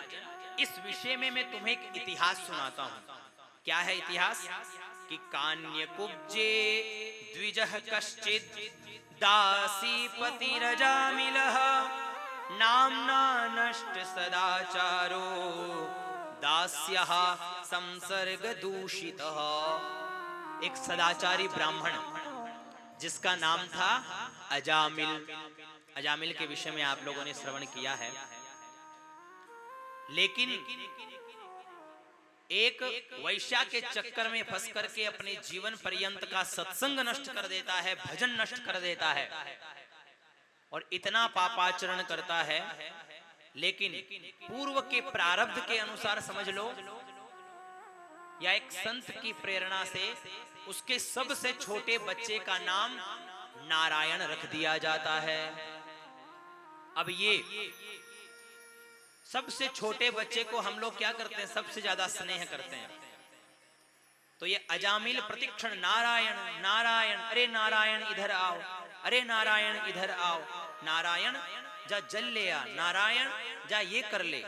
इस विषय में मैं तुम्हें एक इतिहास सुनाता हूं। क्या है इतिहास? कि कान्यकुब्जे द्विजः कश्चित् दासीपति रजामिलः नाम्ना नष्ट सदाचारो दास्यः संसर्ग दूषितः। एक सदाचारी ब्राह्मण जिसका नाम था अजामिल। अजामिल के विषय में आप लोगों ने श्रवण किया है। लेकिन एक वैश्या के चक्कर में फंस करके अपने जीवन पर्यंत का सत्संग नष्ट कर देता है, भजन नष्ट कर देता है और इतना पापाचरण करता है। लेकिन पूर्व के प्रारब्ध के अनुसार समझ लो या एक संत की प्रेरणा से उसके सबसे छोटे बच्चे का नाम नारायण रख दिया जाता है। अब ये सबसे छोटे बच्चे को हम लोग क्या करते हैं, सबसे ज्यादा स्नेह करते हैं। तो ये अजामिल प्रतिक्षण नारायण नारायण, अरे नारायण इधर आओ, अरे नारायण इधर आओ, नारायण जा जल ले आ, नारायण जा ये कर ले।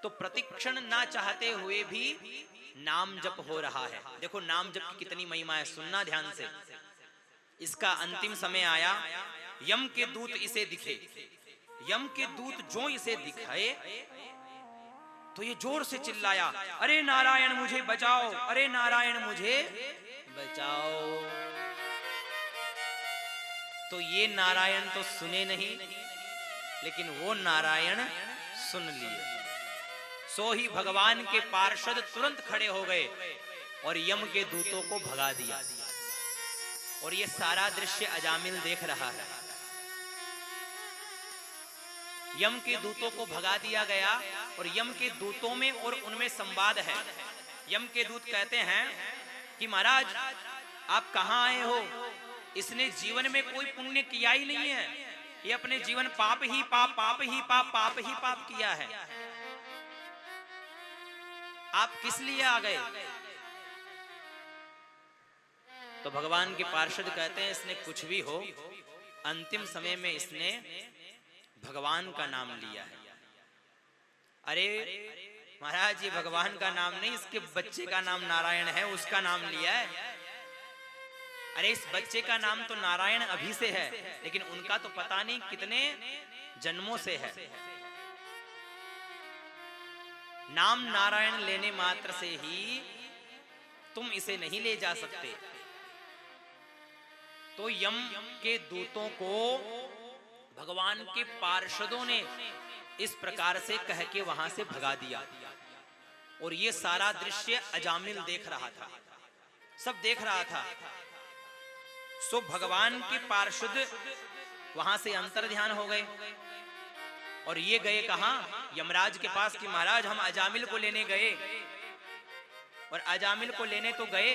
तो प्रतिक्षण ना चाहते हुए भी नाम जप हो रहा है। देखो नाम जप की कितनी महिमा है, सुनना ध्यान से। इसका अंतिम समय आया, यम के दूत इसे दिखे। यम के दूत जो इसे दिखाए तो ये जोर से चिल्लाया, अरे नारायण मुझे बचाओ, अरे नारायण मुझे बचाओ। तो ये नारायण तो सुने नहीं, लेकिन वो नारायण सुन लिए। सो ही भगवान के पार्षद तुरंत खड़े हो गए और यम के दूतों को भगा दिया। और ये सारा दृश्य अजामिल देख रहा है। यम के दूतों को भगा दिया गया और यम के दूतों में और उनमें संवाद है। यम के दूत कहते हैं कि महाराज आप कहां आए हो? इसने जीवन में कोई पुण्य किया ही नहीं है, ये अपने जीवन पाप ही पाप, पाप ही पाप, पाप ही पाप किया है। आप किस लिए आ गए? तो भगवान के पार्षद कहते हैं इसने कुछ भी हो, अंतिम समय में इसने भगवान का नाम लिया है। अरे महाराज ये भगवान का नाम नहीं, इसके बच्चे का नाम नारायण है, उसका नाम लिया है। अरे इस बच्चे का नाम तो नारायण अभी से है, लेकिन उनका तो पता नहीं कितने जन्मों से है। नाम नारायण लेने मात्र से ही तुम इसे नहीं ले जा सकते। तो यम के दूतों को भगवान के पार्षदों ने इस प्रकार से कह के वहां से भगा दिया। और ये सारा दृश्य अजामिल देख रहा था, सब देख रहा था। सो भगवान के पार्षद वहां से अंतर ध्यान हो गए और ये गए कहां? यमराज के पास कि महाराज हम अजामिल को लेने गए। और अजामिल को लेने तो गए,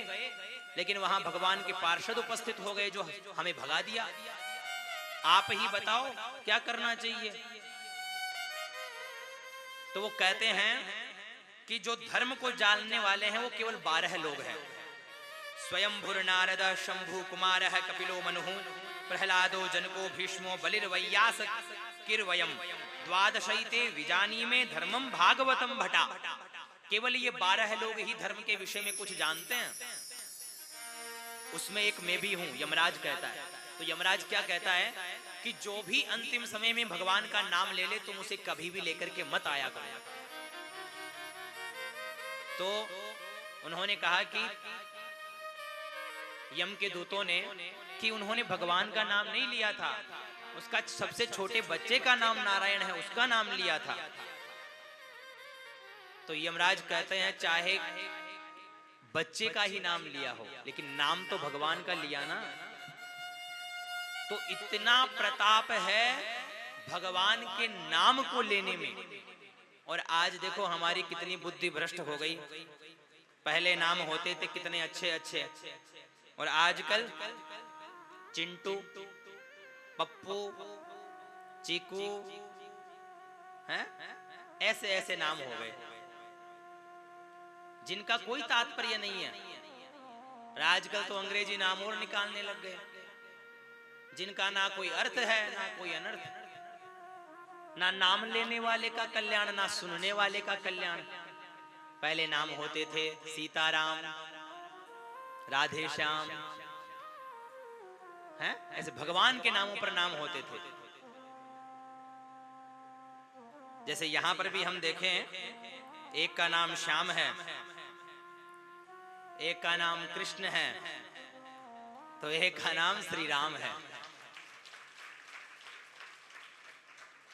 लेकिन वहां भगवान के पार्षद उपस्थित हो गए जो हमें भगा दिया। आप ही बताओ क्या करना चाहिए? तो वो कहते हैं कि जो धर्म को जानने वाले हैं वो केवल 12 लोग हैं। स्वयंभुर नारद शंभु कुमार कपिलो मनुहु प्रहलादो जनको भीष्मो बलिर्वैयास किरवयम द्वादशैते विजानी में धर्मम भागवतम भटा। केवल ये 12 लोग ही धर्म के विषय में कुछ जानते हैं। उसमें एक मैं भी हूं, यमराज कहता है। तो यमराज क्या कहता है कि जो भी अंतिम समय में भगवान का नाम ले ले तुम उसे कभी भी लेकर के मत आया करो। तो उन्होंने कहा कि यम के दूतों ने कि उन्होंने भगवान का नाम नहीं लिया था, उसका सबसे छोटे बच्चे का नाम नारायण है, उसका नाम लिया था। तो यमराज कहते हैं चाहे बच्चे का ही नाम लिया हो, लेकिन नाम तो भगवान का लिया ना। तो इतना प्रताप है भगवान के नाम को लेने में। और आज देखो हमारी कितनी बुद्धि भ्रष्ट हो गई। पहले नाम होते थे कितने अच्छे अच्छे, और आजकल चिंटू, पप्पू, चीकू हैं, ऐसे ऐसे नाम हो गए जिनका कोई तात्पर्य नहीं है। और आजकल तो अंग्रेजी नाम और निकालने लग गए जिनका ना कोई अर्थ है ना कोई अनर्थ। ना नाम लेने वाले का कल्याण, ना सुनने वाले का कल्याण। पहले नाम होते थे सीताराम, राधे श्याम, हैं ऐसे भगवान के नामों पर नाम होते थे। जैसे यहां पर भी हम देखें एक का नाम श्याम है, एक का नाम कृष्ण है, तो एक का नाम श्री राम है।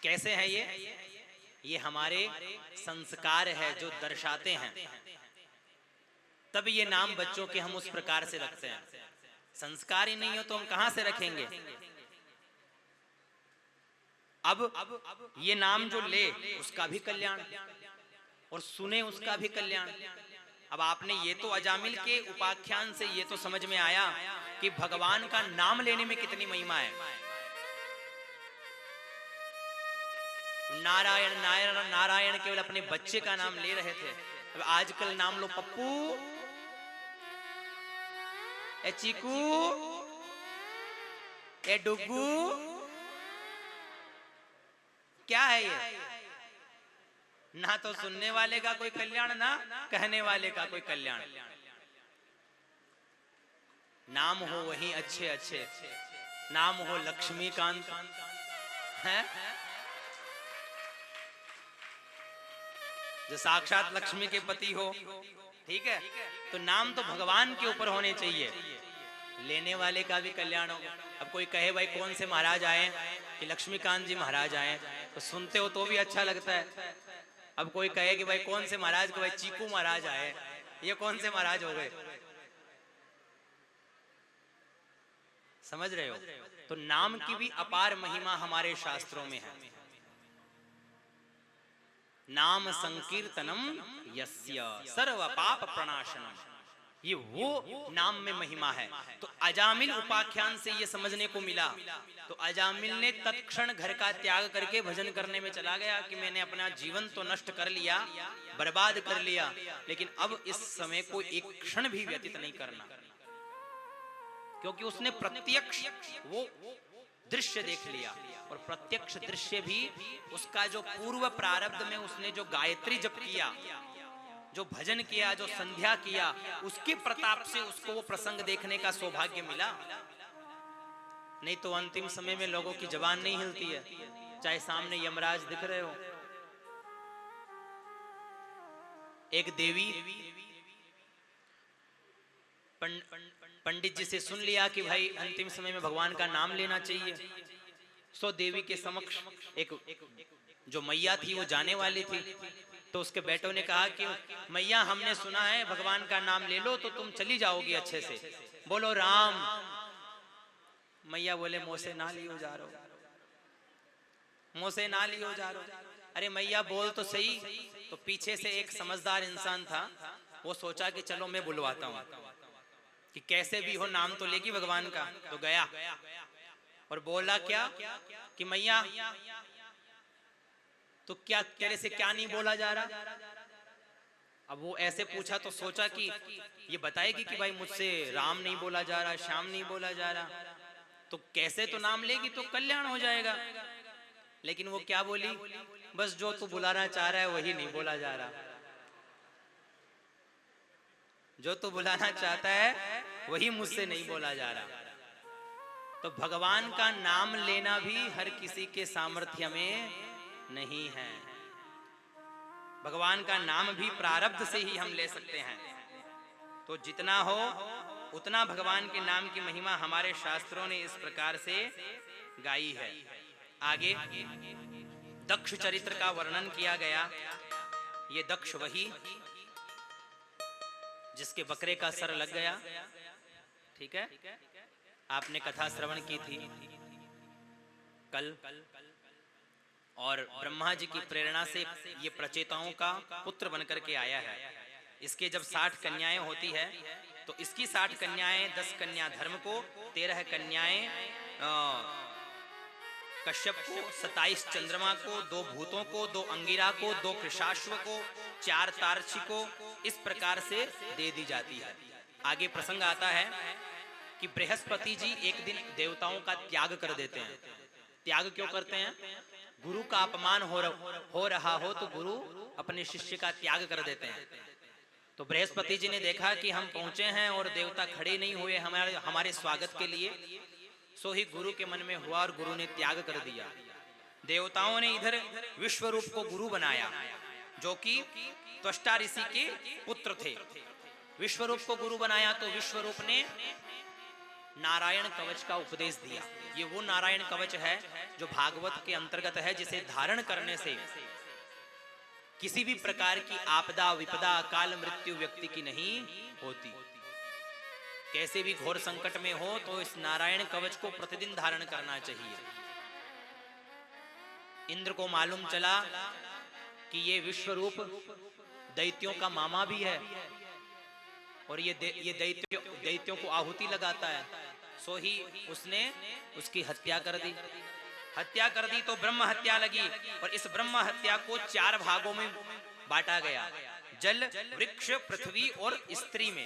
कैसे है ये हमारे संस्कार है जो दर्शाते हैं। तब ये नाम बच्चों के हम उस प्रकार से रखते हैं। संस्कार ही नहीं हो तो हम कहां से रखेंगे। अब ये नाम जो ले उसका भी कल्याण और सुने उसका भी कल्याण। अब आपने ये तो अजामिल के उपाख्यान से ये तो समझ में आया कि भगवान का नाम लेने में कितनी महिमा है। नारायण नारायण नारायण केवल अपने बच्चे का नाम ले रहे थे। अब आजकल नाम लो पप्पू, ए चीकू, ए डुगू, क्या है ये? ना तो सुनने वाले का कोई कल्याण, ना कहने वाले का कोई कल्याण। नाम हो वही अच्छे अच्छे, नाम हो लक्ष्मीकांत है जो साक्षात लक्ष्मी के पति हो, ठीक है। तो नाम तो भगवान के ऊपर होने चाहिए, लेने वाले का भी कल्याण हो। अब कोई कहे भाई कौन से महाराज आए, कि लक्ष्मीकांत जी महाराज आए, तो सुनते हो तो भी अच्छा लगता है। अब कोई कहे कि भाई कौन से महाराज, को भाई चीकू महाराज आए, ये कौन से महाराज हो गए, समझ रहे हो। तो नाम की भी अपार महिमा हमारे शास्त्रों में है। नाम संकीर्तनम यस्य सर्व पाप प्रणाशनम, ये वो नाम में महिमा है। तो अजामिल उपाख्यान से ये समझने को मिला। तो अजामिल ने तत्क्षण घर का त्याग करके भजन करने में चला गया कि मैंने अपना जीवन तो नष्ट कर लिया, बर्बाद कर लिया, लेकिन अब इस समय को एक क्षण भी व्यतीत नहीं करना, क्योंकि उसने प्रत्यक्ष वो दृश्य देख लिया। और प्रत्यक्ष दृश्य भी उसका जो पूर्व प्रारब्ध में उसने जो गायत्री जप किया, जो भजन किया, जो संध्या किया, उसके प्रताप से उसको वो प्रसंग देखने का सौभाग्य मिला। नहीं तो अंतिम समय में लोगों की जबान नहीं हिलती है, चाहे सामने यमराज दिख रहे हो। एक देवी पंडित जी से सुन लिया कि भाई अंतिम समय में भगवान का नाम लेना चाहिए। सो देवी के समक्ष एक जो मैया थी वो जाने वाली थी। तो उसके बेटों ने कहा कि मैया हमने सुना है भगवान का नाम ले लो तो तुम चली जाओगी अच्छे से, बोलो राम। मैया बोले मुंह से ना लियो जा रहो, मुंह से ना लियो जा रहो। अरे मैया बोल तो सही। तो पीछे से एक समझदार इंसान था, वो सोचा कि चलो मैं बुलवाता हूँ कि कैसे भी हो नाम तो लेगी भगवान का। तो गया और बोला क्या कि मैया तो क्या तेरे से क्या नहीं बोला जा रहा। अब वो ऐसे पूछा तो सोचा कि ये बताएगी कि भाई मुझसे राम नहीं बोला जा रहा, श्याम नहीं बोला जा रहा, तो कैसे तो नाम लेगी तो कल्याण हो जाएगा। लेकिन वो क्या बोली, बस जो तू बुलाना चाह रहा है वही नहीं बोला जा रहा, जो तू बुलाना चाहता है वही मुझसे नहीं बोला जा रहा। तो भगवान का नाम लेना भी हर किसी के सामर्थ्य में नहीं है। भगवान का नाम भी प्रारब्ध से ही हम ले सकते हैं। तो जितना हो उतना भगवान के नाम की महिमा हमारे शास्त्रों ने इस प्रकार से गाई है। आगे दक्ष चरित्र का वर्णन किया गया। ये दक्ष वही जिसके बकरे का सर लग गया, ठीक है। आपने कथा श्रवण की थी कल, और ब्रह्मा जी की प्रेरणा से ये प्रचेताओं का पुत्र बनकर के आया है। इसके जब 60 कन्याएं होती है तो इसकी 60 कन्याएं, 10 कन्या धर्म को, 13 कन्याएं कश्यप को, 27 चंद्रमा को, 2 भूतों को, 2 अंगिरा को, 2 कृशाश्व को, 4 तारछी को, इस प्रकार से दे दी जाती है। आगे प्रसंग आता है कि बृहस्पति जी एक दिन देवताओं का त्याग कर देते हैं। त्याग क्यों करते हैं? गुरु का अपमान हो रहा हो तो गुरु अपने शिष्य का त्याग कर देते हैं। तो बृहस्पति जी ने देखा कि हम पहुंचे हैं और देवता खड़े नहीं हुए हमारे स्वागत के लिए, सो ही गुरु के मन में हुआ और गुरु ने त्याग कर दिया। देवताओं ने इधर विश्व रूप को गुरु बनाया जो कि त्वष्टा ऋषि के पुत्र थे। विश्वरूप को गुरु बनाया तो विश्वरूप ने नारायण कवच का उपदेश दिया। ये वो नारायण कवच है जो भागवत के अंतर्गत है, जिसे धारण करने से किसी भी प्रकार की आपदा विपदा अकाल मृत्यु व्यक्ति की नहीं होती। कैसे भी घोर संकट में हो तो इस नारायण कवच को प्रतिदिन धारण करना चाहिए। इंद्र को मालूम चला कि ये विश्वरूप दैत्यों का मामा भी है और ये दैत्यों को आहुति लगाता है, सो ही उसने उसकी हत्या कर दी। हत्या कर दी तो ब्रह्म हत्या लगी और इस ब्रह्म हत्या को 4 भागों में बांटा गया, जल, वृक्ष, पृथ्वी और स्त्री में।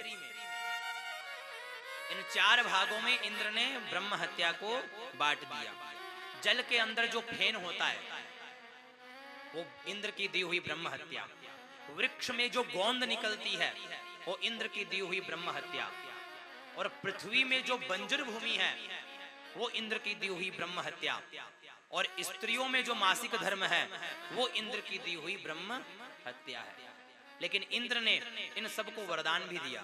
इन 4 भागों में इंद्र ने ब्रह्म हत्या को बांट दिया। जल के अंदर जो फेन होता है वो इंद्र की दी हुई ब्रह्म हत्या। वृक्ष में जो गोंद निकलती है वो इंद्र की दी हुई ब्रह्म हत्या। और पृथ्वी में जो बंजर भूमि है वो इंद्र की दी हुई ब्रह्म हत्या। और स्त्रियों में जो मासिक धर्म है वो इंद्र की दी हुई ब्रह्म हत्या है। लेकिन इंद्र ने इन सबको वरदान भी दिया।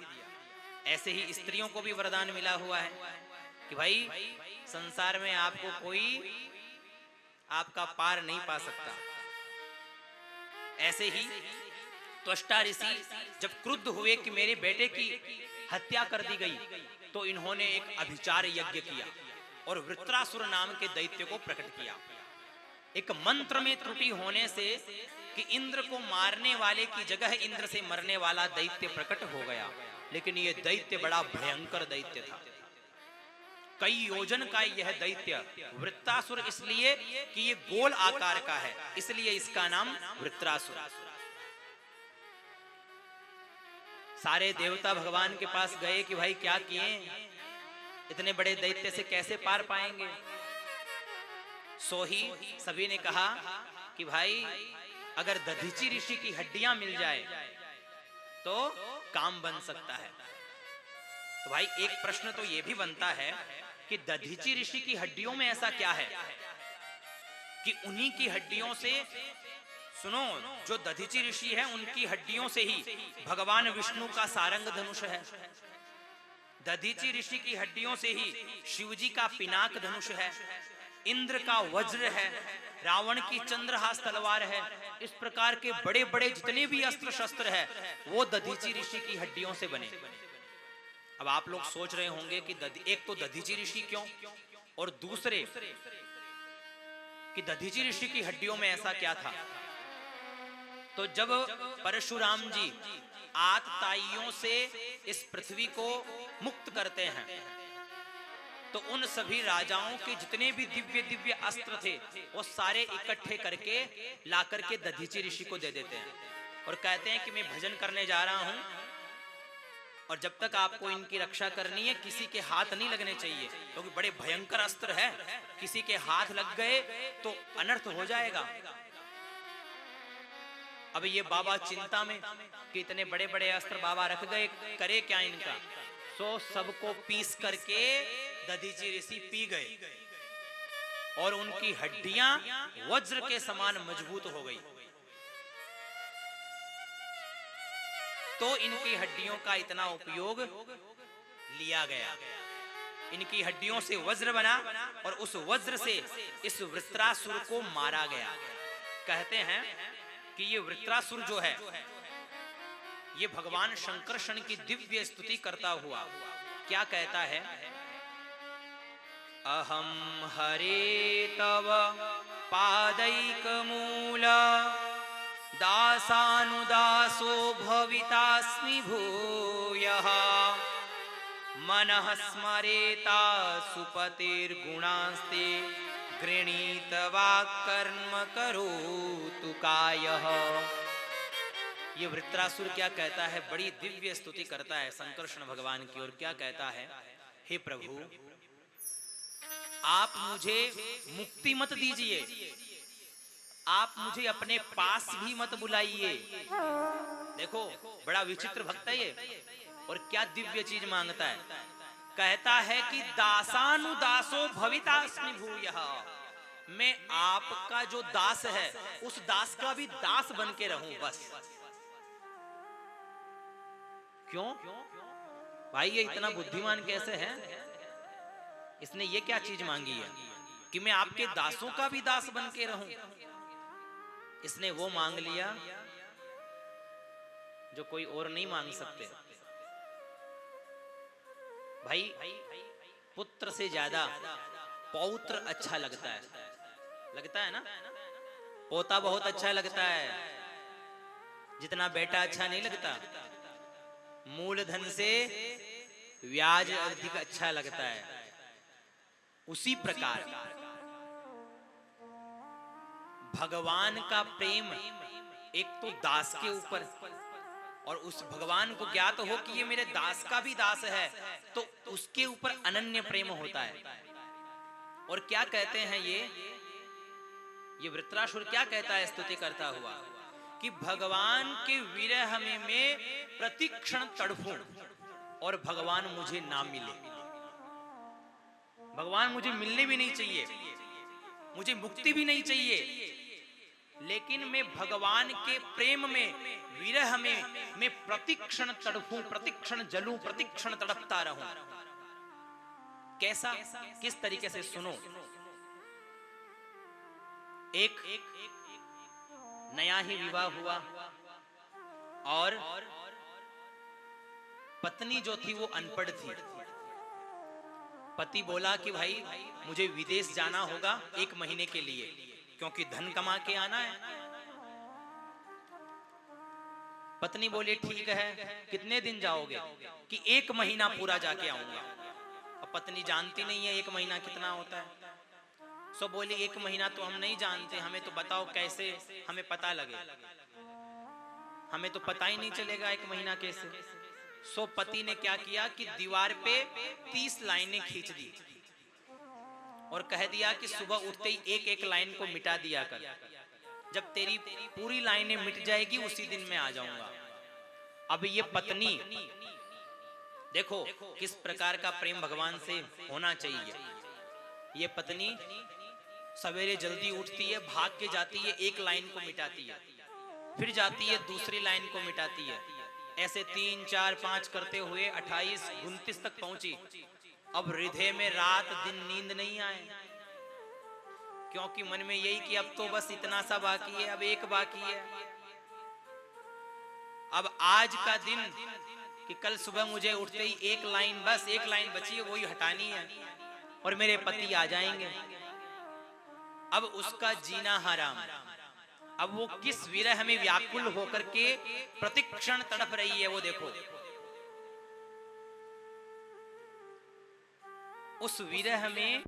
ऐसे ही स्त्रियों को भी वरदान मिला हुआ है कि भाई संसार में आपको कोई आपका पार नहीं पा सकता। ऐसे ही त्वष्टा ऋषि जब क्रुद्ध हुए कि मेरे बेटे की हत्या कर दी गई तो इन्होंने एक अभिचार यज्ञ किया और वृत्रासुर नाम के दैत्य को प्रकट किया। एक मंत्र में त्रुटि होने से कि इंद्र को मारने वाले की जगह इंद्र से मरने वाला दैत्य प्रकट हो गया, लेकिन यह दैत्य बड़ा भयंकर दैत्य था। कई योजन का यह दैत्य वृत्रासुर इसलिए कि ये गोल आकार का है, इसलिए इसका नाम वृत्रासुर। सारे देवता भगवान के पास गए कि भाई क्या किए, इतने बड़े दैत्य से कैसे पार पाएंगे। सो ही सभी ने कहा कि भाई अगर दधीचि ऋषि की हड्डियां मिल जाए तो काम बन सकता है। तो भाई एक प्रश्न तो यह भी बनता है कि दधीचि ऋषि की हड्डियों में ऐसा क्या है कि उन्हीं की हड्डियों से, सुनो, जो दधीचि ऋषि है उनकी हड्डियों से ही भगवान विष्णु का सारंग धनुष है। दधीचि ऋषि की हड्डियों से ही शिवजी का पिनाक धनुष है, इंद्र का वज्र है, रावण की चंद्रहास तलवार है। इस प्रकार के बड़े बड़े जितने भी अस्त्र शस्त्र है वो दधीचि ऋषि की हड्डियों से बने। अब आप लोग सोच रहे होंगे कि एक तो दधीचि ऋषि क्यों, और दूसरे कि दधीचि ऋषि की हड्डियों में ऐसा क्या था। तो जब परशुराम जी आतताइयों से इस पृथ्वी को मुक्त करते हैं तो उन सभी राजाओं के जितने भी दिव्य दिव्य अस्त्र थे वो सारे इकट्ठे करके ला करके दधीचि ऋषि को दे देते हैं और कहते हैं कि मैं भजन करने जा रहा हूं और जब तक आपको इनकी रक्षा करनी है किसी के हाथ नहीं लगने चाहिए, क्योंकि बड़े भयंकर अस्त्र है, किसी के हाथ लग गए तो अनर्थ हो जाएगा। अब ये बाबा चिंता में कि इतने बड़े बड़े अस्त्र बाबा रख गए, करे क्या इनका। सो सबको पीस करके दधीचि ऋषि पी गए और उनकी हड्डियां वज्र के समान मजबूत हो गई। तो इनकी हड्डियों का इतना उपयोग लिया गया, इनकी हड्डियों से वज्र बना और उस वज्र से इस वृत्रासुर को मारा गया। कहते हैं कि ये वृत्रासुर जो है ये भगवान शंकरषण की दिव्य स्तुति करता हुआ क्या कहता है, अहम हरे तव पादैक मूल दासानुदासो भवितास्मि भूयः मनः स्मरेता सुपतिर्गुणास्ते गृणीत वाक्कर्म करोतु कायः। ये वृत्रासुर क्या कहता है, बड़ी दिव्य स्तुति करता है शंकरषण भगवान की। और क्या कहता है, हे प्रभु आप मुझे मुक्ति मत दीजिए, आप मुझे अपने पास भी मत बुलाइए। देखो बड़ा विचित्र भक्त है ये, और क्या दिव्य चीज मांगता है। कहता है कि दासानुदासो भवितास्मि भूयः, मैं आपका जो दास है उस दास का भी दास बन के रहूं बस। क्यों भाई, ये इतना बुद्धिमान कैसे है? इसने ये क्या चीज मांगी है कि मैं आपके दासों का भी दास बन के रहूं? इसने वो मांग लिया जो कोई और नहीं मांग सकते। भाई, पुत्र से ज्यादा पौत्र अच्छा लगता है ना? पोता बहुत अच्छा लगता है, जितना बेटा अच्छा नहीं लगता। मूलधन से ब्याज अधिक अच्छा लगता है। उसी प्रकार भगवान का प्रेम एक तो दास के ऊपर, और उस भगवान को ज्ञात हो कि ये मेरे दास का भी दास है, तो उसके ऊपर अनन्य प्रेम होता है। और क्या कहते हैं ये वृत्रासुर क्या कहता है स्तुति करता हुआ कि भगवान के विरह में प्रतिक्षण तड़फूं और भगवान मुझे ना मिले। भगवान मुझे मिलने भी नहीं चाहिए, मुझे मुक्ति भी नहीं चाहिए, लेकिन मैं भगवान के प्रेम में, विरह में मैं प्रतिक्षण तड़फूं, प्रतिक्षण जलूं, प्रतिक्षण तड़पता रहूं। कैसा, किस तरीके से? सुनो। एक नया ही विवाह हुआ और पत्नी जो थी वो अनपढ़ थी। पति बोला कि भाई मुझे विदेश जाना होगा 1 महीने के लिए, क्योंकि धन कमा के आना है। पत्नी बोली ठीक है, कितने दिन जाओगे? कि 1 महीना पूरा जाके आऊंगा। अब पत्नी जानती नहीं है 1 महीना कितना होता है। सो बोली 1 महीना तो हम नहीं जानते, हमें तो बताओ कैसे हमें पता लगे, हमें तो पता ही नहीं चलेगा 1 महीना कैसे। सो पति ने क्या किया कि दीवार पे 30 लाइनें खींच दी और कह दिया कि सुबह उठते ही 1-1 लाइन को मिटा दिया कर, जब तेरी पूरी लाइनें मिट जाएगी उसी दिन मैं आ जाऊंगा। अब ये पत्नी देखो किस प्रकार का प्रेम भगवान से होना चाहिए। ये पत्नी सवेरे जल्दी उठती है, भाग के जाती है, 1 लाइन को मिटाती है, फिर जाती है दूसरी लाइन को मिटाती है, ऐसे 3, 4, 5 करते हुए 28, 29 तक पहुंची। अब हृदय में रात दिन नींद नहीं आए, क्योंकि मन में यही कि अब तो बस इतना सा बाकी है, अब 1 बाकी है, अब आज का दिन कि कल सुबह मुझे उठते ही 1 लाइन, बस 1 लाइन बची है, वही हटानी है और मेरे पति आ जाएंगे। अब उसका जीना हराम। अब वो किस विरह में व्याकुल होकर के प्रतिक्षण तड़प रही है, वो देखो। उस विरह में